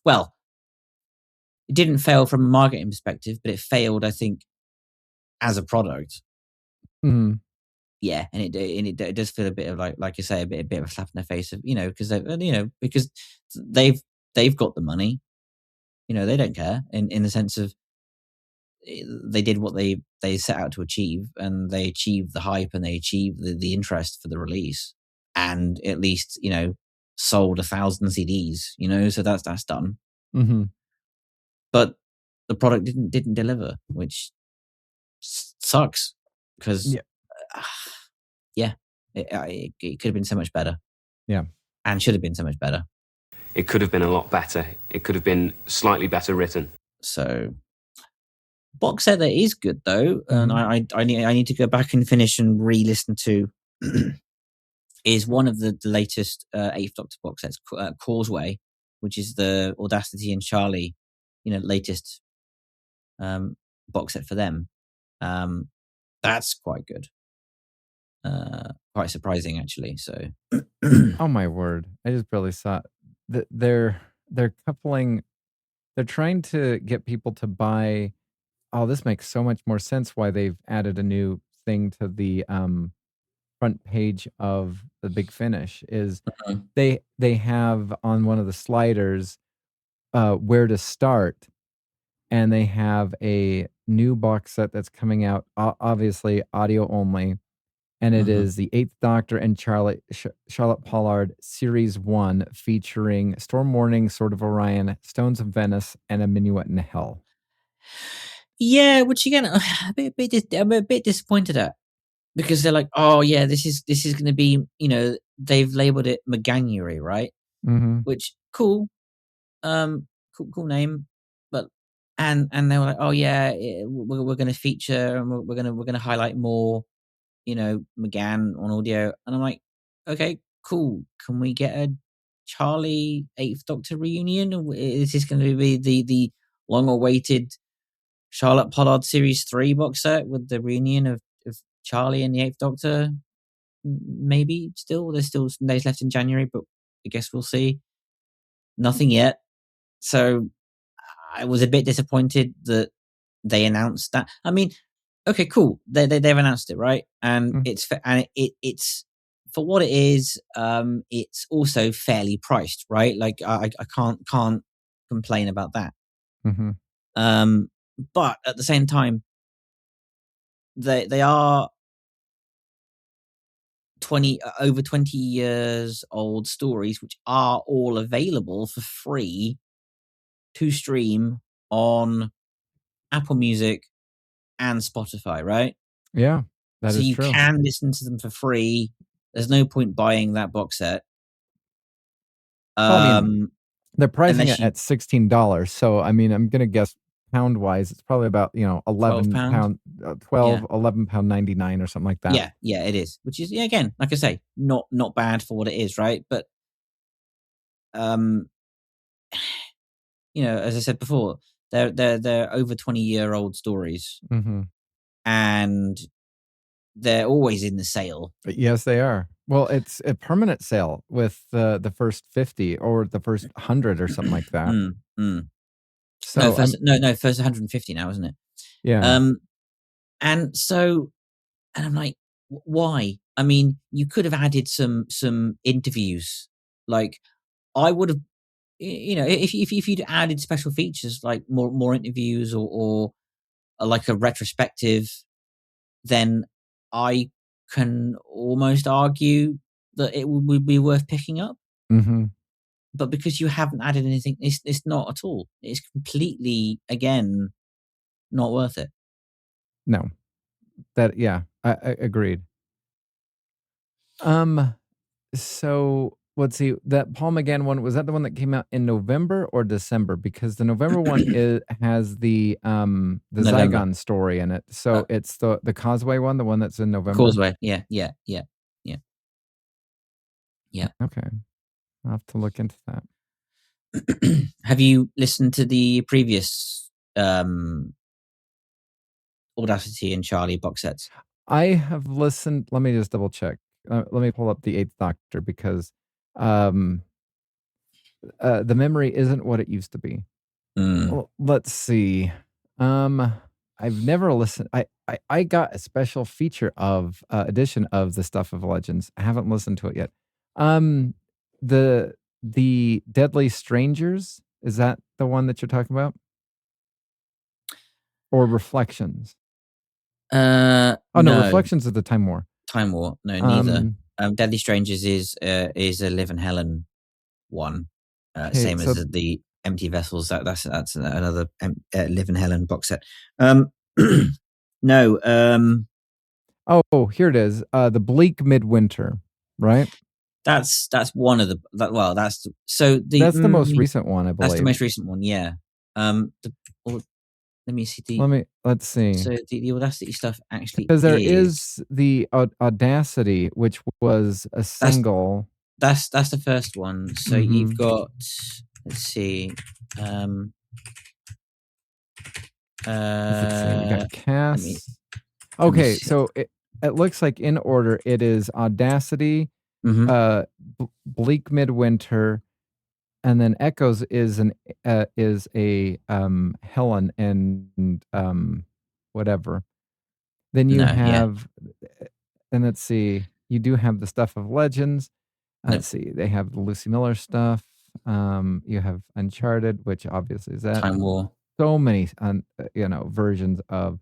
Well, it didn't fail from a marketing perspective, but it failed, I think, as a product. Yeah, and it does feel a bit of like you say, a bit of a slap in the face of because they've got the money, they don't care in the sense of they did what they set out to achieve, and they achieved the hype, and they achieved the interest for the release, and at least sold 1,000 CDs, so that's done. But the product didn't deliver, which sucks because it could have been so much better. Yeah, and should have been so much better. It could have been a lot better. It could have been slightly better written. So, box set that is good though, and I need to go back and finish and re-listen to is one of the latest Eighth Doctor box sets, Causeway, which is the Audacity and Charlie, latest box set for them. That's quite good. Quite surprising actually. So, oh my word! I just barely saw that they're coupling. They're trying to get people to buy. Oh, this makes so much more sense why they've added a new thing to the front page of the Big Finish is they have on one of the sliders where to start, and they have a new box set that's coming out, obviously audio only, and it is the Eighth Doctor and Charlotte Pollard Series 1 featuring Storm Warning, Sword of Orion, Stones of Venice, and A Minuet in Hell. Yeah, which again, I'm a bit disappointed at, because they're like, oh yeah, this is going to be, they've labeled it Maganuary, right? Which cool name, but and they were like, oh yeah, we're going to feature and we're going to highlight more, McGann on audio, and I'm like, okay, cool. Can we get a Charlie Eighth Doctor reunion? Is this going to be the long-awaited Charlotte Pollard Series 3 box set with the reunion of Charlie and the Eighth Doctor? Maybe still. There's still some days left in January, but I guess we'll see. Nothing yet. So I was a bit disappointed that they announced that. I mean, okay, cool. They've announced it, right? And it's for what it is. It's also fairly priced, right? Like I can't complain about that. But at the same time, they are over 20 years old stories, which are all available for free to stream on Apple Music and Spotify, right? Yeah, that is true. So you can listen to them for free. There's no point buying that box set. I mean, they're pricing it at $16. So, I mean, I'm going to guess pound wise, it's probably about, 11 pound, 11 pound 99 or something like that. Yeah, it is. Which is, again, like I say, not bad for what it is, right? But, as I said before, they're over 20-year-old stories, and they're always in the sale. Yes, they are. Well, it's a permanent sale with the first 50 or the first 100 or something like that. So first 150 now, isn't it? Yeah. And I'm like, why? I mean, you could have added some interviews. Like, I would have, if you'd added special features like more interviews or like a retrospective, then I can almost argue that it would be worth picking up. But because you haven't added anything, it's not at all. It's completely, again, not worth it. No. I agreed. So let's see. That Paul McGann one, was that the one that came out in November or December? Because the November one has the November. Zygon story in it. So it's the Causeway one, the one that's in November. Causeway. Yeah. Okay. I'll have to look into that. Have you listened to the previous Audacity and Charlie box sets? I have listened. Let me just double check. Let me pull up the Eighth Doctor because the memory isn't what it used to be. Well, let's see. I've never listened. I got a special feature of edition of the Stuff of Legends. I haven't listened to it yet. The Deadly Strangers, is that the one that you're talking about? Or Reflections? No. Reflections of the Time War. Time War. No, neither. Deadly Strangers is a Liv and Helen one. Same as the Empty Vessels. That's another Liv and Helen box set. No. Oh, here it is. The Bleak Midwinter, right? That's one of the that's the most recent one, I believe. That's the most recent one, yeah. Let me see let's see. So the Audacity stuff actually, because there is the Audacity, which was a single. That's the first one. So you've got, let's see. You got Cass. Okay, so it looks like in order it is Audacity, Bleak Midwinter, and then Echoes is a Helen and whatever. Then you have, and let's see, you do have the Stuff of Legends. Let's see, they have the Lucy Miller stuff. You have Uncharted, which obviously is that Time War. So many versions of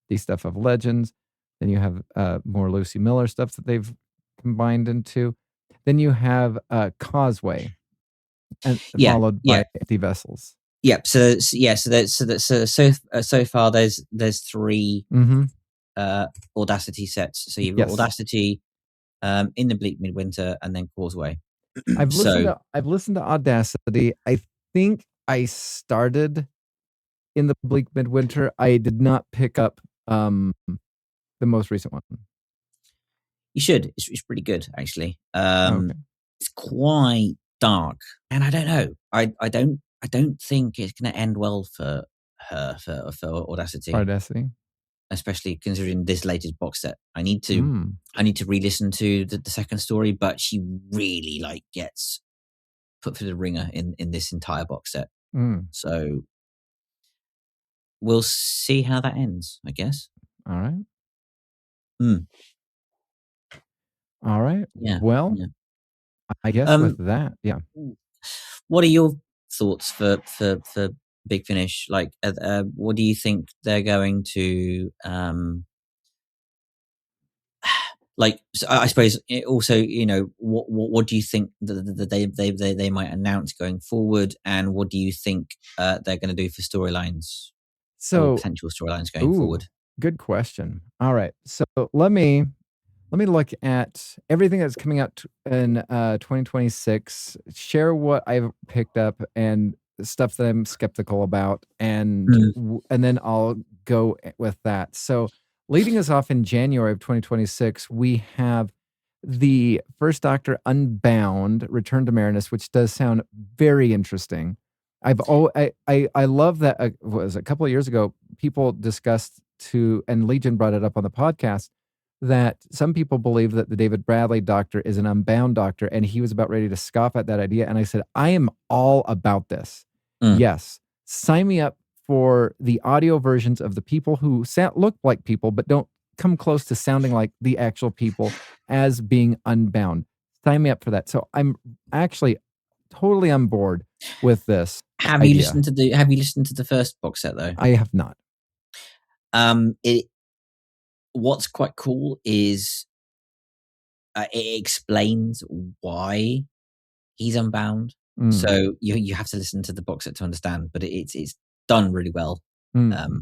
the Stuff of Legends. Then you have more Lucy Miller stuff that they've combined into. Then you have Causeway, and followed by Empty Vessels. Yep. So far there's three Audacity sets. So you've got Audacity, in the Bleak Midwinter, and then Causeway. I've listened to Audacity. I think I started in the Bleak Midwinter. I did not pick up the most recent one. You should. It's pretty good, actually. It's quite dark, and I don't know. I don't think it's going to end well for her for Audacity. Especially considering this latest box set. I need to re-listen to the second story, but she really gets put through the ringer in this entire box set. So we'll see how that ends, I guess. All right. All right. Yeah. Well, I guess with that, yeah. What are your thoughts for Big Finish? What do you think they're going to I suppose also, what do you think that they might announce going forward, and what do you think they're going to do for storylines? So potential storylines going forward. Good question. All right, so let me look at everything that's coming out in 2026. Share what I've picked up and stuff that I'm skeptical about, and then I'll go with that. So leading us off in January of 2026, we have the First Doctor Unbound, Return to Marinus, which does sound very interesting. I love that. Was a couple of years ago, people discussed and Legion brought it up on the podcast, that some people believe that the David Bradley Doctor is an Unbound Doctor, and he was about ready to scoff at that idea. And I said, I am all about this. Yes, sign me up for the audio versions of the people who look like people but don't come close to sounding like the actual people as being unbound. Sign me up for that. So I'm actually totally on board with this. Have you listened to the first box set though? I have not. What's quite cool is it explains why he's unbound. So you have to listen to the box set to understand, but it's done really well. It's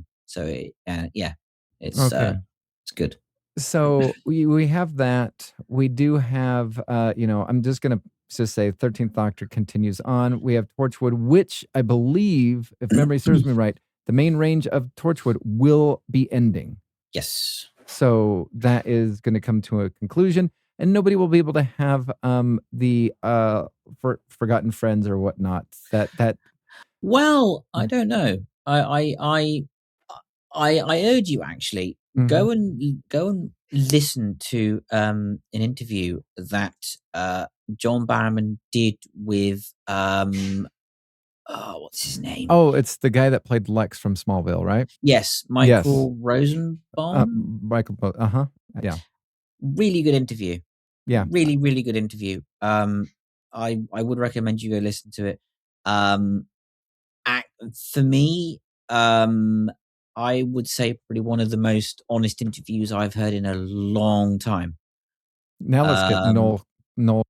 good. So we have that. We do have, I'm just going to say 13th Doctor continues on. We have Torchwood, which I believe, if memory serves me right, the main range of Torchwood will be ending. Yes. So that is going to come to a conclusion, and nobody will be able to have the Forgotten Friends or whatnot. Well, I don't know. I urge you actually go and listen to an interview that John Barrowman did with what's his name? Oh, it's the guy that played Lex from Smallville, right? Yes, Michael Rosenbaum. Michael. Yeah. Really good interview. Yeah. Really, really good interview. I would recommend you go listen to it. For me, I would say probably one of the most honest interviews I've heard in a long time. Now let's get Noel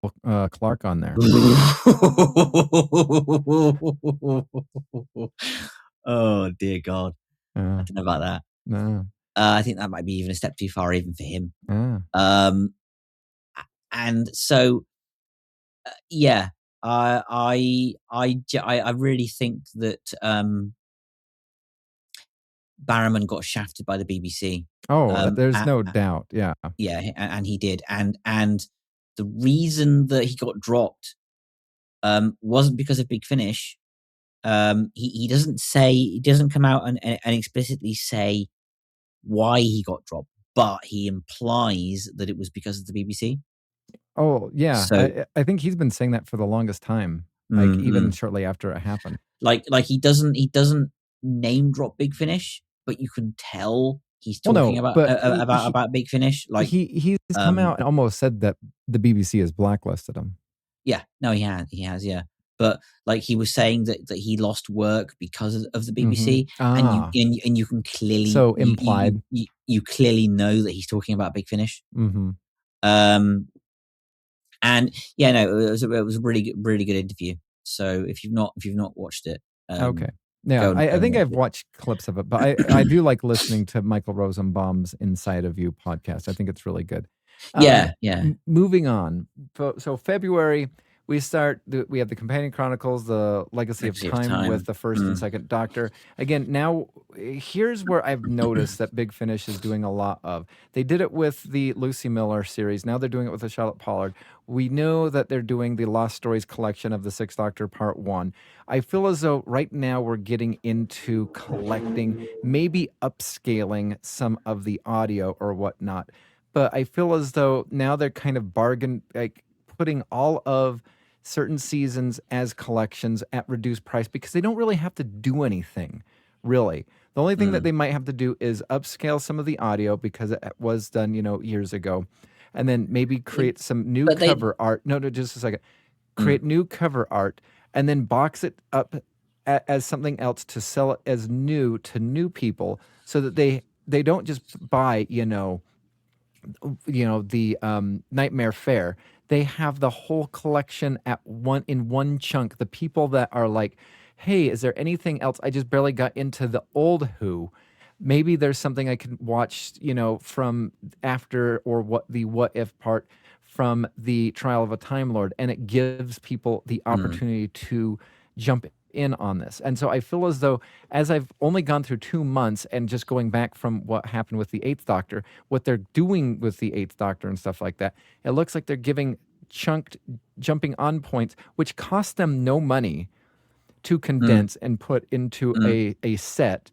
Clark on there. Oh dear God! I don't know about that. No. I think that might be even a step too far, even for him. And so, yeah, I really think that Barrowman got shafted by the BBC. Oh, there's no doubt. Yeah. Yeah, and he did. And the reason that he got dropped wasn't because of Big Finish. He doesn't come out and explicitly say why he got dropped, but he implies that it was because of the BBC. Oh, yeah. So, I think he's been saying that for the longest time, like even shortly after it happened. Like he doesn't name drop Big Finish, but you can tell he's talking about Big Finish. Like he's come out and almost said that the BBC has blacklisted him. Yeah, no, he has, yeah. But like he was saying that he lost work because of the BBC, and you can clearly implied. You clearly know that he's talking about Big Finish. And yeah, no, it was a really good interview. So if you've not watched it, okay. Yeah, I think I've watched clips of it, but I do like listening to Michael Rosenbaum's Inside of You podcast. I think it's really good. Yeah. Moving on. So February, we have the Companion Chronicles, the Legacy of Time with the first and second Doctor. Again, now here's where I've noticed that Big Finish is doing a lot of. They did it with the Lucy Miller series. Now they're doing it with the Charlotte Pollard. We know that they're doing the Lost Stories collection of the Sixth Doctor Part 1. I feel as though right now we're getting into collecting, maybe upscaling some of the audio or whatnot. But I feel as though now they're kind of putting all of certain seasons as collections at reduced price because they don't really have to do anything, really. The only thing that they might have to do is upscale some of the audio because it was done, years ago. And then maybe create some new cover art. No, just a second. Create new cover art and then box it up as something else to sell it as new to new people so that they don't just buy, the Nightmare Fair. They have the whole collection in one chunk. The people that are like, hey, is there anything else? I just barely got into the old Who. Maybe there's something I can watch, from after or what if part from the Trial of a Time Lord. And it gives people the opportunity to jump in on this. And so I feel as though, as I've only gone through 2 months and just going back from what happened with the Eighth Doctor, what they're doing with the Eighth Doctor and stuff like that, it looks like they're giving jumping on points, which cost them no money to condense and put into a set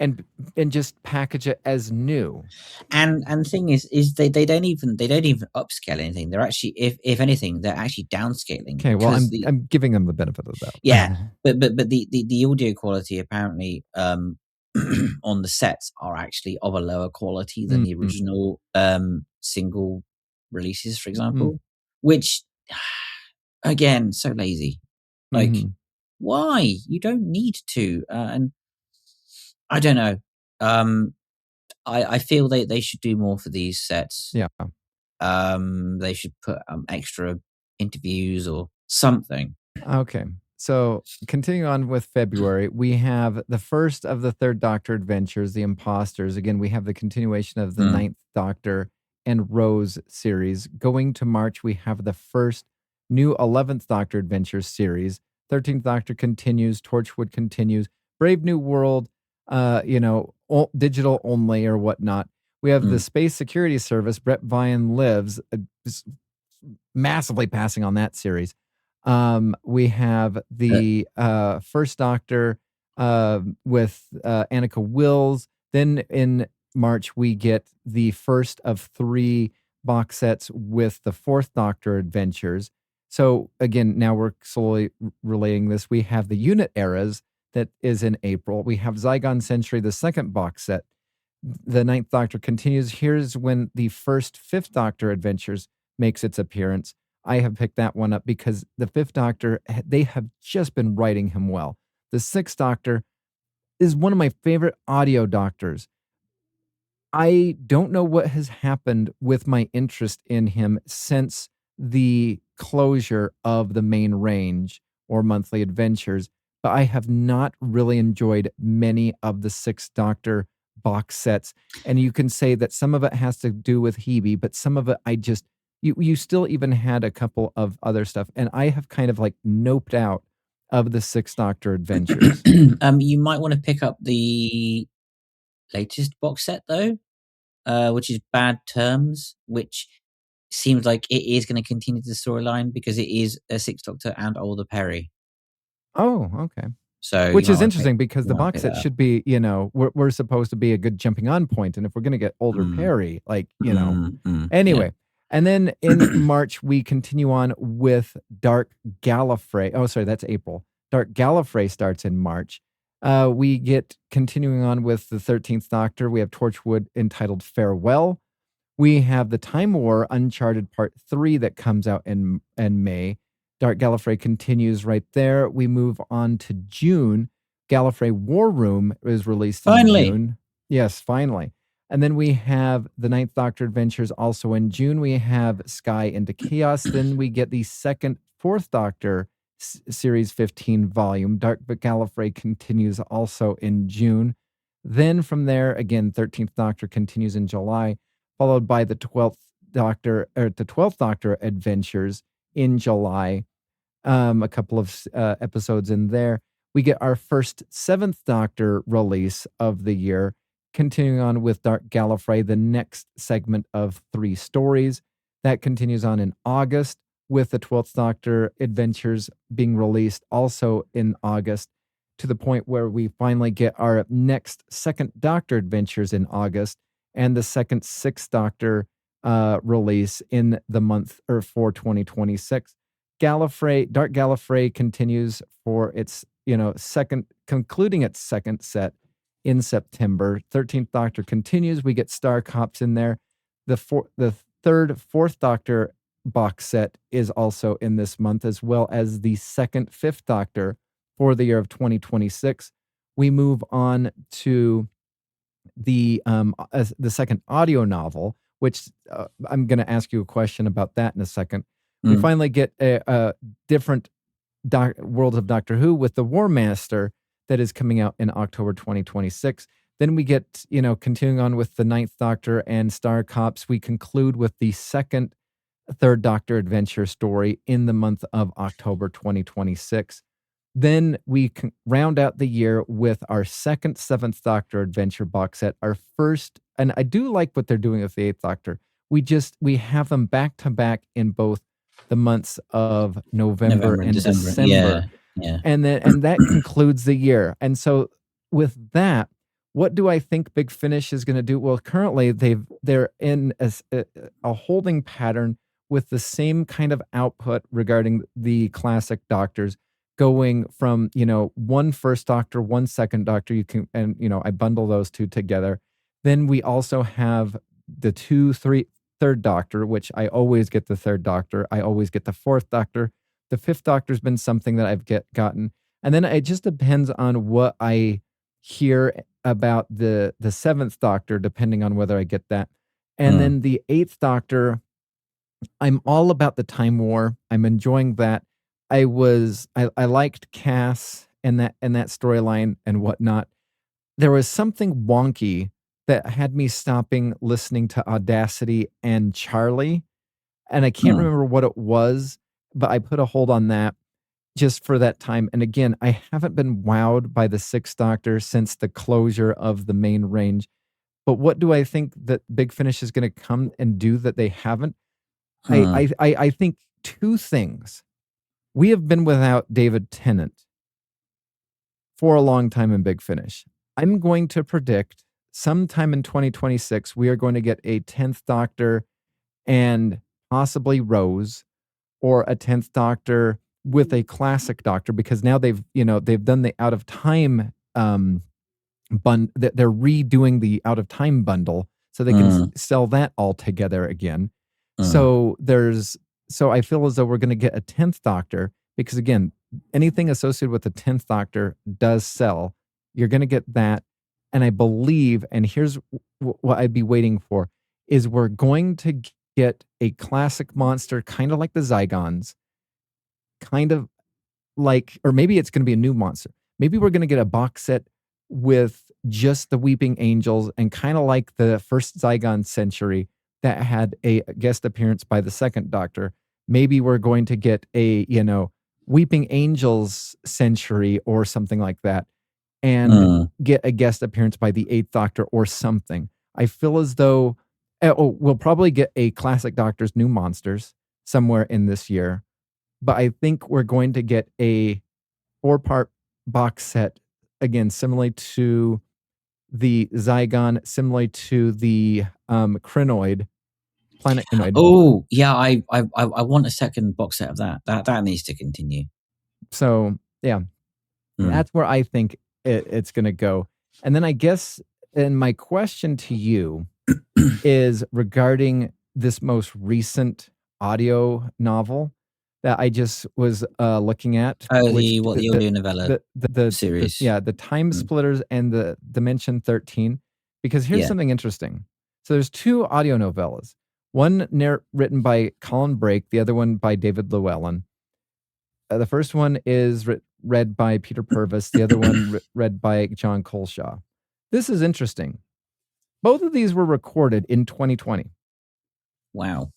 and just package it as new. And the thing is they don't even upscale anything. They're actually, if anything, they're actually downscaling. Okay, well, I'm giving them the benefit of that. Yeah, but the audio quality apparently on the sets are actually of a lower quality than the original single releases, for example. Which, again, so lazy. Like, why? You don't need to. And I don't know. I feel they should do more for these sets. Yeah. They should put extra interviews or something. Okay. So continuing on with February, we have the first of the Third Doctor adventures, The Imposters. Again, we have the continuation of the Ninth Doctor and Rose series. Going to March, we have the first new 11th Doctor Adventures series. 13th Doctor continues, Torchwood continues, Brave New World, digital only or whatnot. We have the Space Security Service, Brett Vine Lives, massively passing on that series. We have the First Doctor with Annika Wills. Then in March, we get the first of 3 box sets with the Fourth Doctor Adventures. So again, now we're slowly relating this. We have the Unit Eras that is in April. We have Zygon Century, the second box set. The Ninth Doctor continues. Here's when the first Fifth Doctor Adventures makes its appearance. I have picked that one up because the Fifth Doctor, they have just been writing him well. The Sixth Doctor is one of my favorite audio doctors. I don't know what has happened with my interest in him since the closure of the main range or monthly adventures, but I have not really enjoyed many of the Sixth Doctor box sets. And you can say that some of it has to do with Hebe, but some of it you still even had a couple of other stuff. And I have kind of like noped out of the Sixth Doctor Adventures. You might want to pick up the latest box set though, which is Bad Terms, which seems like it is going to continue the storyline because it is a Sixth Doctor and older Perry. Oh, okay. So, which is interesting because the box set should be, we're supposed to be a good jumping on point. And if we're going to get older Perry, anyway. Yeah. And then in March, we continue on with Dark Gallifrey. Oh, sorry, that's April. Dark Gallifrey starts in March. We get continuing on with the 13th Doctor. We have Torchwood entitled Farewell. We have the Time War Uncharted Part 3 that comes out in May. Dark Gallifrey continues right there. We move on to June. Gallifrey War Room is released in June. Yes, finally. And then we have the Ninth Doctor Adventures also in June. We have Sky into Chaos. Then we get the second Fourth Doctor Series 15 volume. Dark Gallifrey continues also in June. Then from there, again, 13th Doctor continues in July, followed by the 12th Doctor Adventures in July. A couple of episodes in there. We get our first 7th Doctor release of the year, continuing on with Dark Gallifrey, the next segment of 3 stories. That continues on in August, with the 12th Doctor Adventures being released also in August, to the point where we finally get our next 2nd Doctor Adventures in August, and the second 6th Doctor release in the month or for 2026. Dark Gallifrey continues for its, concluding its second set in September. 13th Doctor continues. We get Star Cops in there. The third, 4th Doctor box set is also in this month, as well as the second, 5th Doctor for the year of 2026. We move on to the second audio novel, which I'm going to ask you a question about that in a second. We finally get a different World of Doctor Who with the War Master that is coming out in October 2026. Then we get, continuing on with the 9th Doctor and Star Cops. We conclude with the second 3rd Doctor adventure story in the month of October 2026. Then we round out the year with our second 7th Doctor adventure box set, our first, and I do like what they're doing with the 8th Doctor. We have them back to back in both the months of November and December. Yeah. And that concludes the year. And so with that, what do I think Big Finish is going to do? Well, currently they're in a holding pattern with the same kind of output regarding the classic Doctors, going from, one First Doctor, one Second Doctor. I bundle those two together. Then we also have the 3rd Doctor, which I always get the 3rd Doctor. I always get the 4th Doctor. The 5th Doctor's been something that I've gotten. And then it just depends on what I hear about the 7th Doctor, depending on whether I get that. And then the 8th Doctor, I'm all about the Time War. I'm enjoying that. I liked Cass and that storyline and whatnot. There was something wonky that had me stopping listening to Audacity and Charlie. And I can't remember what it was, but I put a hold on that just for that time. And again, I haven't been wowed by the Sixth Doctor since the closure of the main range. But what do I think that Big Finish is going to come and do that they haven't? I think two things. We have been without David Tennant for a long time in Big Finish. I'm going to predict sometime in 2026, we are going to get a 10th Doctor and possibly Rose, or a 10th Doctor with a classic Doctor, because now they've done the out of time they're redoing the out of time bundle so they can sell that all together again. So I feel as though we're going to get a 10th Doctor, because again, anything associated with the 10th Doctor does sell. You're going to get that. And I believe, and here's what I'd be waiting for, is we're going to get a classic monster, kind of like the Zygons, kind of like, or maybe it's going to be a new monster. Maybe we're going to get a box set with just the Weeping Angels, and kind of like the first Zygon Century that had a guest appearance by the second Doctor. Maybe we're going to get a, Weeping Angels Century or something like that, and get a guest appearance by the 8th Doctor or something. I feel as though we'll probably get a classic Doctor's New Monsters somewhere in this year, but I think we're going to get a 4-part box set, again, similar to the Zygon, similar to the Crinoid, Planet Crinoid. Oh, yeah, I want a second box set of that. That needs to continue. So, yeah, that's where I think it's going to go. And then I guess, and my question to you is regarding this most recent audio novel that I just was looking at. Oh, the audio novella series. The Time Splitters and the Dimension 13. Because here's something interesting. So there's 2 audio novellas. One written by Colin Brake, the other one by David Llewellyn. The first one is read by Peter Purvis. The other one read by John Colshaw. This is interesting. Both of these were recorded in 2020. Wow.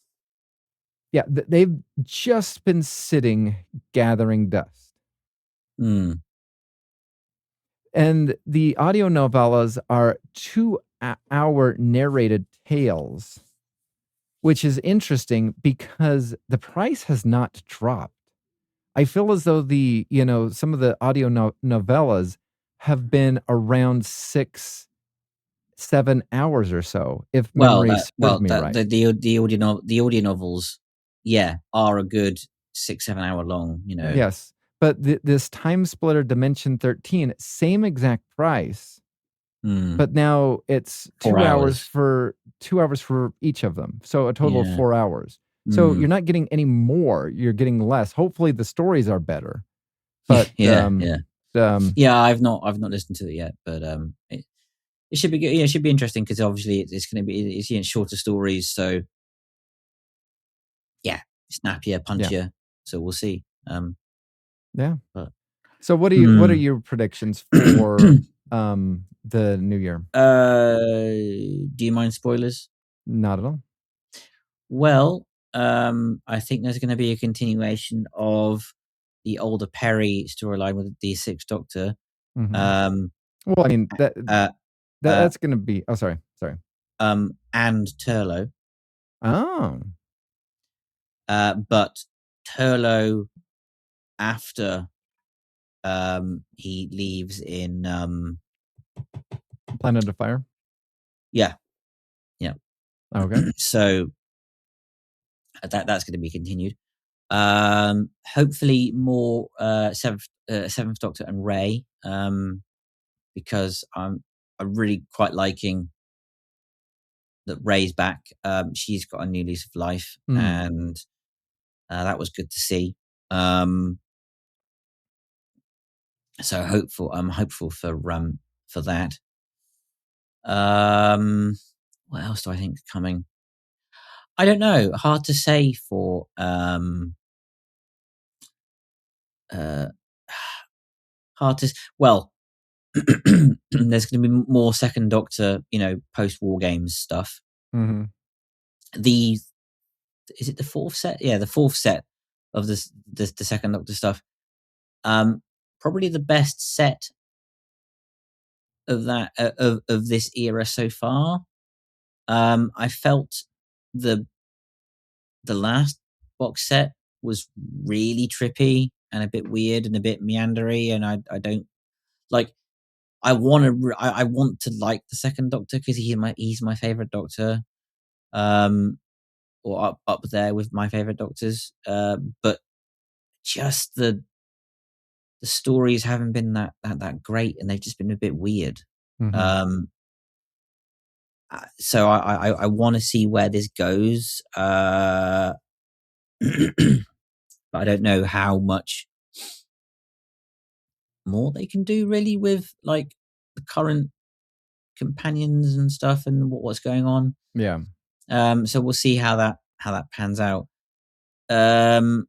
Yeah, they've just been sitting gathering dust. And the audio novellas are 2-hour narrated tales, which is interesting because the price has not dropped. I feel as though some of the audio novellas have been around 6-7 hours or so, if memory serves me right. The audio novels, are a good 6-7 hour long. Yes, but this Time Splitter Dimension 13, same exact price, but now it's 2 hours for 2 hours for each of them, so a total of 4 hours. So you're not getting any more; you're getting less. Hopefully, the stories are better. But I've not listened to it yet, but it should be good. Yeah, it should be interesting because obviously it's going to be shorter stories, so snappier, punchier. Yeah. So we'll see. But, so what are your predictions for the new year? Do you mind spoilers? Not at all. Well, I think there's going to be a continuation of the older Perry storyline with the 6th Doctor. Well, I mean that's going to be. Oh, sorry. And Turlough. Oh. But Turlough, after he leaves in Planet of Fire. Yeah. Okay. So that's going to be continued. Hopefully more 7th Doctor and Ray, because I'm really quite liking that Ray's back. She's got a new lease of life, and that was good to see. So I'm hopeful for that. What else do I think is coming? I don't know. Hard to say for there's going to be more Second Doctor, post-War Games stuff. Mm-hmm. Is it the fourth set? Yeah, the fourth set of the Second Doctor stuff. Probably the best set of that of this era so far. I felt the last box set was really trippy and a bit weird and a bit meandery, and I don't like. I want to like the Second Doctor because he's my favorite Doctor, or up there with my favorite Doctors. But just the stories haven't been that great, and they've just been a bit weird. Mm-hmm. So I want to see where this goes. But I don't know how much more they can do really with like the current companions and stuff and what's going on. Yeah. So we'll see how that pans out. Like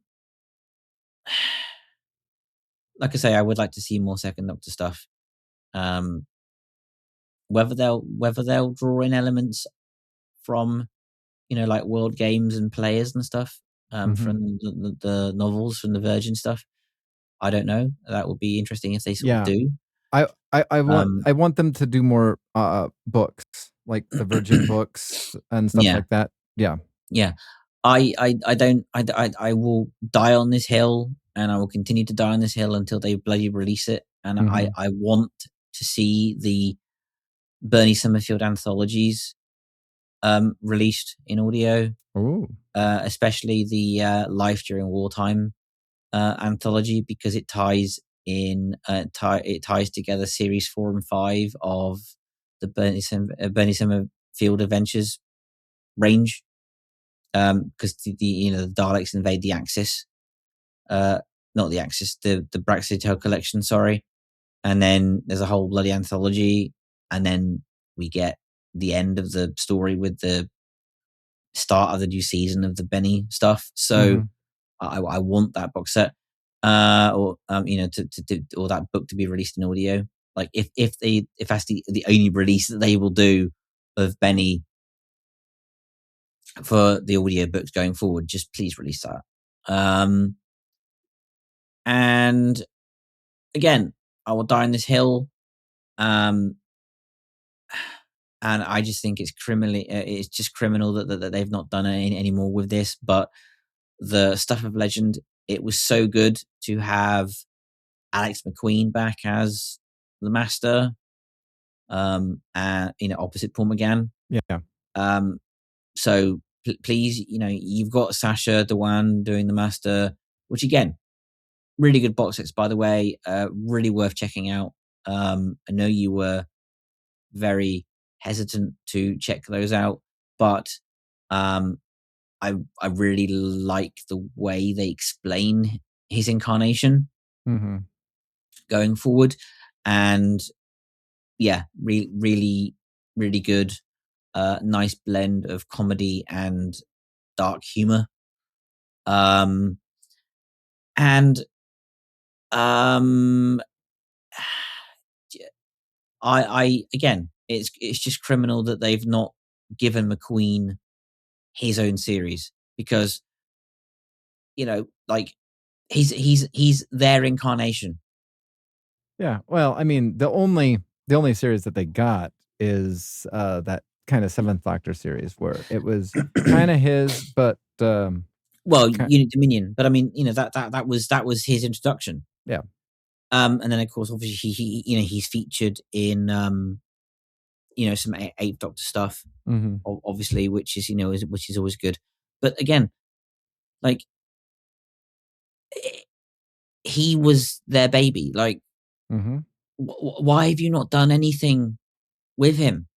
I say, I would like to see more Second Doctor stuff. Whether they'll draw in elements from, like World Games and Players and stuff, from the novels, from the Virgin stuff. I don't know. That would be interesting if they sort of do. I want them to do more books, like the Virgin books and stuff like that. Yeah. Yeah. I will die on this hill, and I will continue to die on this hill until they bloody release it. And I want to see the Bernie Summerfield anthologies released in audio. Especially the Life During Wartime anthology, because it ties in it ties together series 4 and 5 of the Bernie Summerfield Adventures range, because the Daleks invade the Axis, not the Axis, the Brax Hotel collection, sorry, and then there's a whole bloody anthology, and then we get the end of the story with the start of the new season of the Benny stuff. So I want that box set, or or that book to be released in audio. Like if that's the only release that they will do of Benny for the audio books going forward, just please release that. And again, I will die on this hill. And I just think it's it's just criminal that they've not done any more with this. But the Stuff of Legend, it was so good to have Alex McQueen back as the Master, and opposite Paul McGann. Yeah. So please, you've got Sacha Dhawan doing the Master, which again, really good box sets, by the way, really worth checking out. I know you were very hesitant to check those out, but I really like the way they explain his incarnation going forward, and really good, nice blend of comedy and dark humor, and I again, it's just criminal that they've not given McQueen his own series, because like he's their incarnation. Yeah. Well, I mean, the only series that they got is that kind of Seventh Doctor series where it was kind of his, but Unit Dominion. But I mean, that was his introduction. Yeah. And then of course, obviously, he's featured in some Eighth Doctor stuff, obviously, which is which is always good. But again, like, he was their baby. Like, why have you not done anything with him?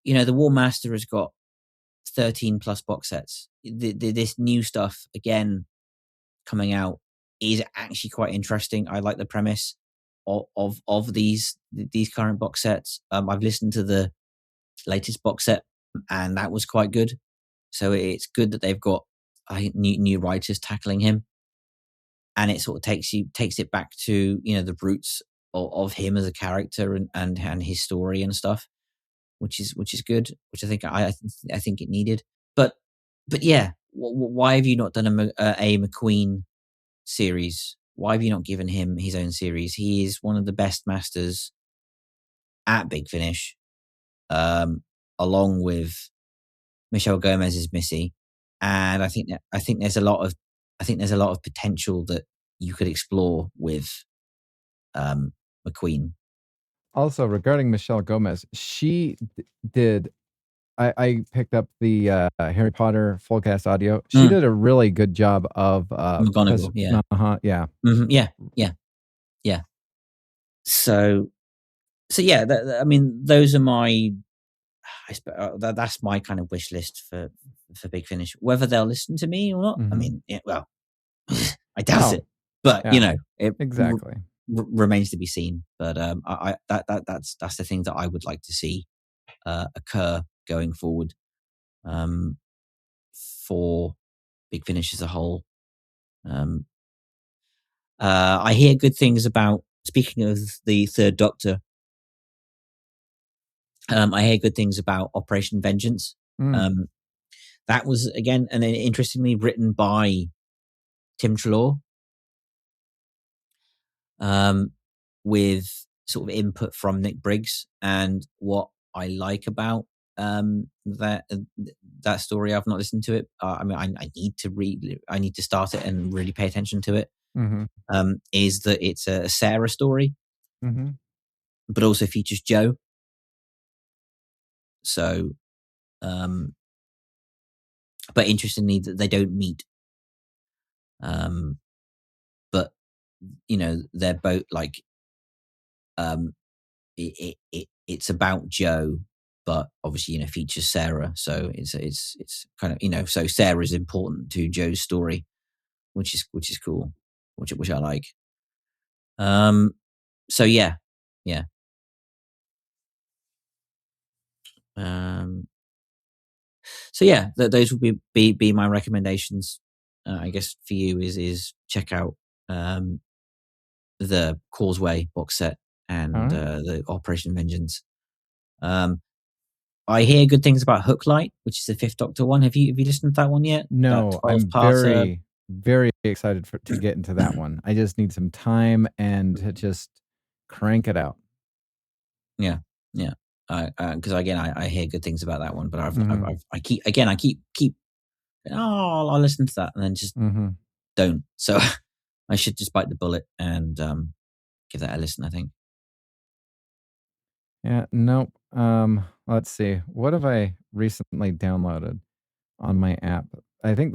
The War Master has got 13 plus box sets. This new stuff again coming out is actually quite interesting. I like the premise of these current box sets. I've listened to the latest box set, and that was quite good. So it's good that they've got new writers tackling him, and it sort of takes it back to the roots of him as a character and his story and stuff, which is good, which I think I think it needed. But yeah, why have you not done a McQueen series? Why have you not given him his own series? He is one of the best masters at Big Finish, along with Michelle Gomez's Missy, and I think there's a lot of potential that you could explore with McQueen. Also, regarding Michelle Gomez, she did. I picked up the Harry Potter full cast audio. She did a really good job of McGonagall. Yeah. Yeah. Mm-hmm, yeah. So yeah. I mean, those are my. That's my kind of wish list for Big Finish. Whether they'll listen to me or not, I mean, well, I doubt it. But it exactly remains to be seen. But that's the thing that I would like to see occur going forward for Big Finish as a whole. I hear good things about. Speaking of the Third Doctor, I hear good things about Operation Vengeance. That was again, and then interestingly written by Tim Treloar, with sort of input from Nick Briggs. And what I like about that story, I've not listened to it. I mean, I need to read. I need to start it and really pay attention to it. Is that it's a Sarah story, but also features Joe. So, but interestingly, that they don't meet. But they're both like, it's about Joe, but obviously features Sarah. So it's kind of so Sarah is important to Joe's story, which is cool, which I like. So yeah. So yeah, those would be my recommendations. I guess for you is check out the Causeway box set and the Operation Vengeance. I hear good things about Hooklight, which is the Fifth Doctor one. Have you listened to that one yet? No, I'm very, very excited to get into that one. I just need some time and to just crank it out. Yeah. Because again, I hear good things about that one, but I keep I'll listen to that and then just don't. So I should just bite the bullet and give that a listen, I think. Yeah, nope. Let's see. What have I recently downloaded on my app? I think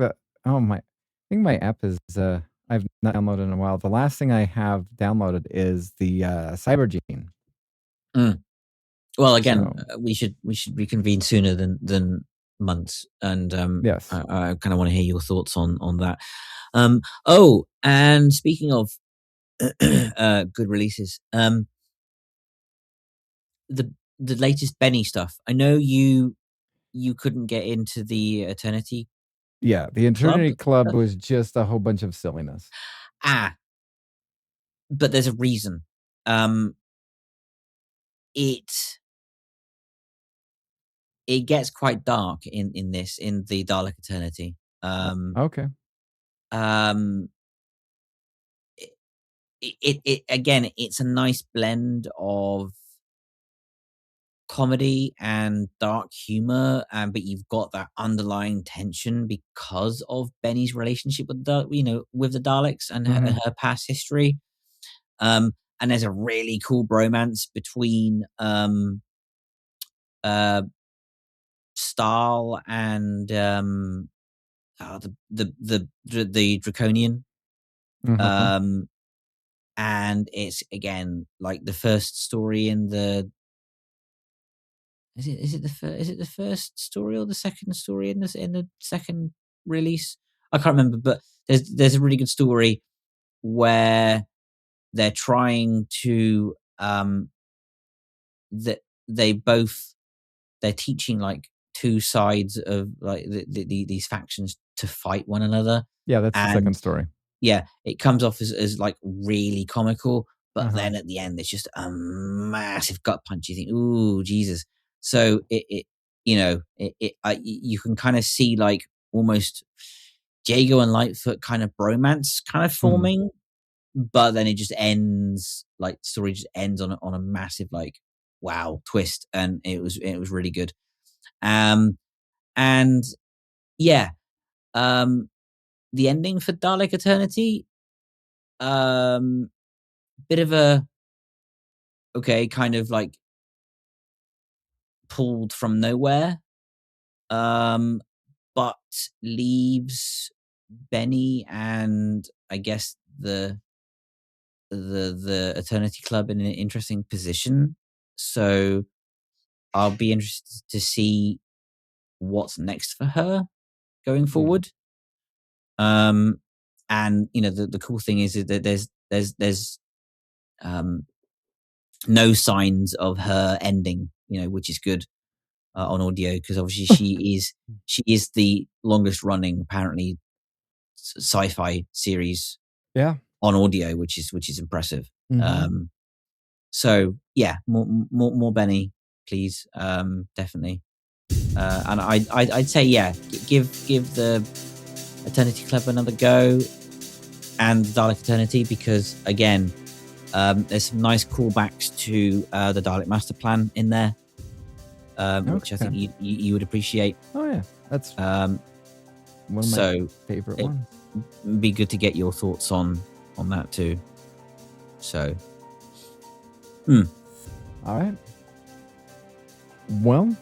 my app is I've not downloaded in a while. The last thing I have downloaded is the Cybergene. Well, again, we should reconvene sooner than months, and yes, I kind of want to hear your thoughts on that. And speaking of good releases, the latest Benny stuff. I know you couldn't get into the Eternity. Yeah, the Eternity Club was just a whole bunch of silliness. But there's a reason. It gets quite dark in the Dalek Eternity. Okay. It again, it's a nice blend of comedy and dark humor, but you've got that underlying tension because of Benny's relationship with with the Daleks and her past history. And there's a really cool bromance between Stahl and the Draconian. And it's again like the first story in the. Is it the first story or the second story in the second release? I can't remember, but there's a really good story where they're trying to they're teaching like two sides of like these factions to fight one another. Yeah, that's the second story. Yeah, it comes off as like really comical, But then at the end, there's just a massive gut punch. You think, ooh, Jesus. So you can kind of see like almost Jago and Lightfoot kind of bromance kind of forming, but then it just ends, like the story just ends on a massive like wow twist, and it was really good. And yeah, the ending for Dalek Eternity, bit of a kind of like pulled from nowhere, but leaves Benny and I guess the Eternity Club in an interesting position. So I'll be interested to see what's next for her going forward. And the cool thing is that there's no signs of her ending, which is good on audio, because obviously she is the longest running apparently sci-fi series on audio, which is impressive. So yeah, more Benny, please, definitely. And I'd say give the Eternity Club another go, and Dalek Eternity, because again, there's some nice callbacks to the Dalek Master Plan in there, which I think you would appreciate. Oh yeah, that's one of my favorite ones. It'd be good to get your thoughts on that too. So, all right. Well,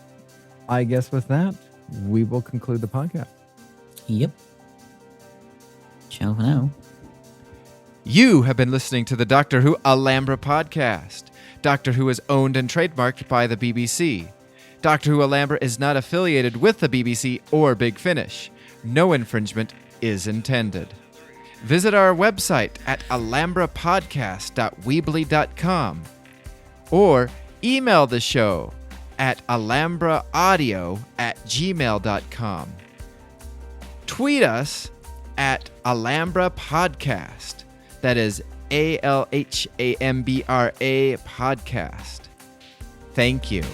I guess with that, we will conclude the podcast. Yep. Ciao for now. You have been listening to the Doctor Who Alhambra Podcast. Doctor Who is owned and trademarked by the BBC. Doctor Who Alhambra is not affiliated with the BBC or Big Finish. No infringement is intended. Visit our website at alhambrapodcast.weebly.com or email the show at alhambraaudio@gmail.com. Tweet us at Alhambra Podcast. That is ALHAMBRA Podcast. Thank you.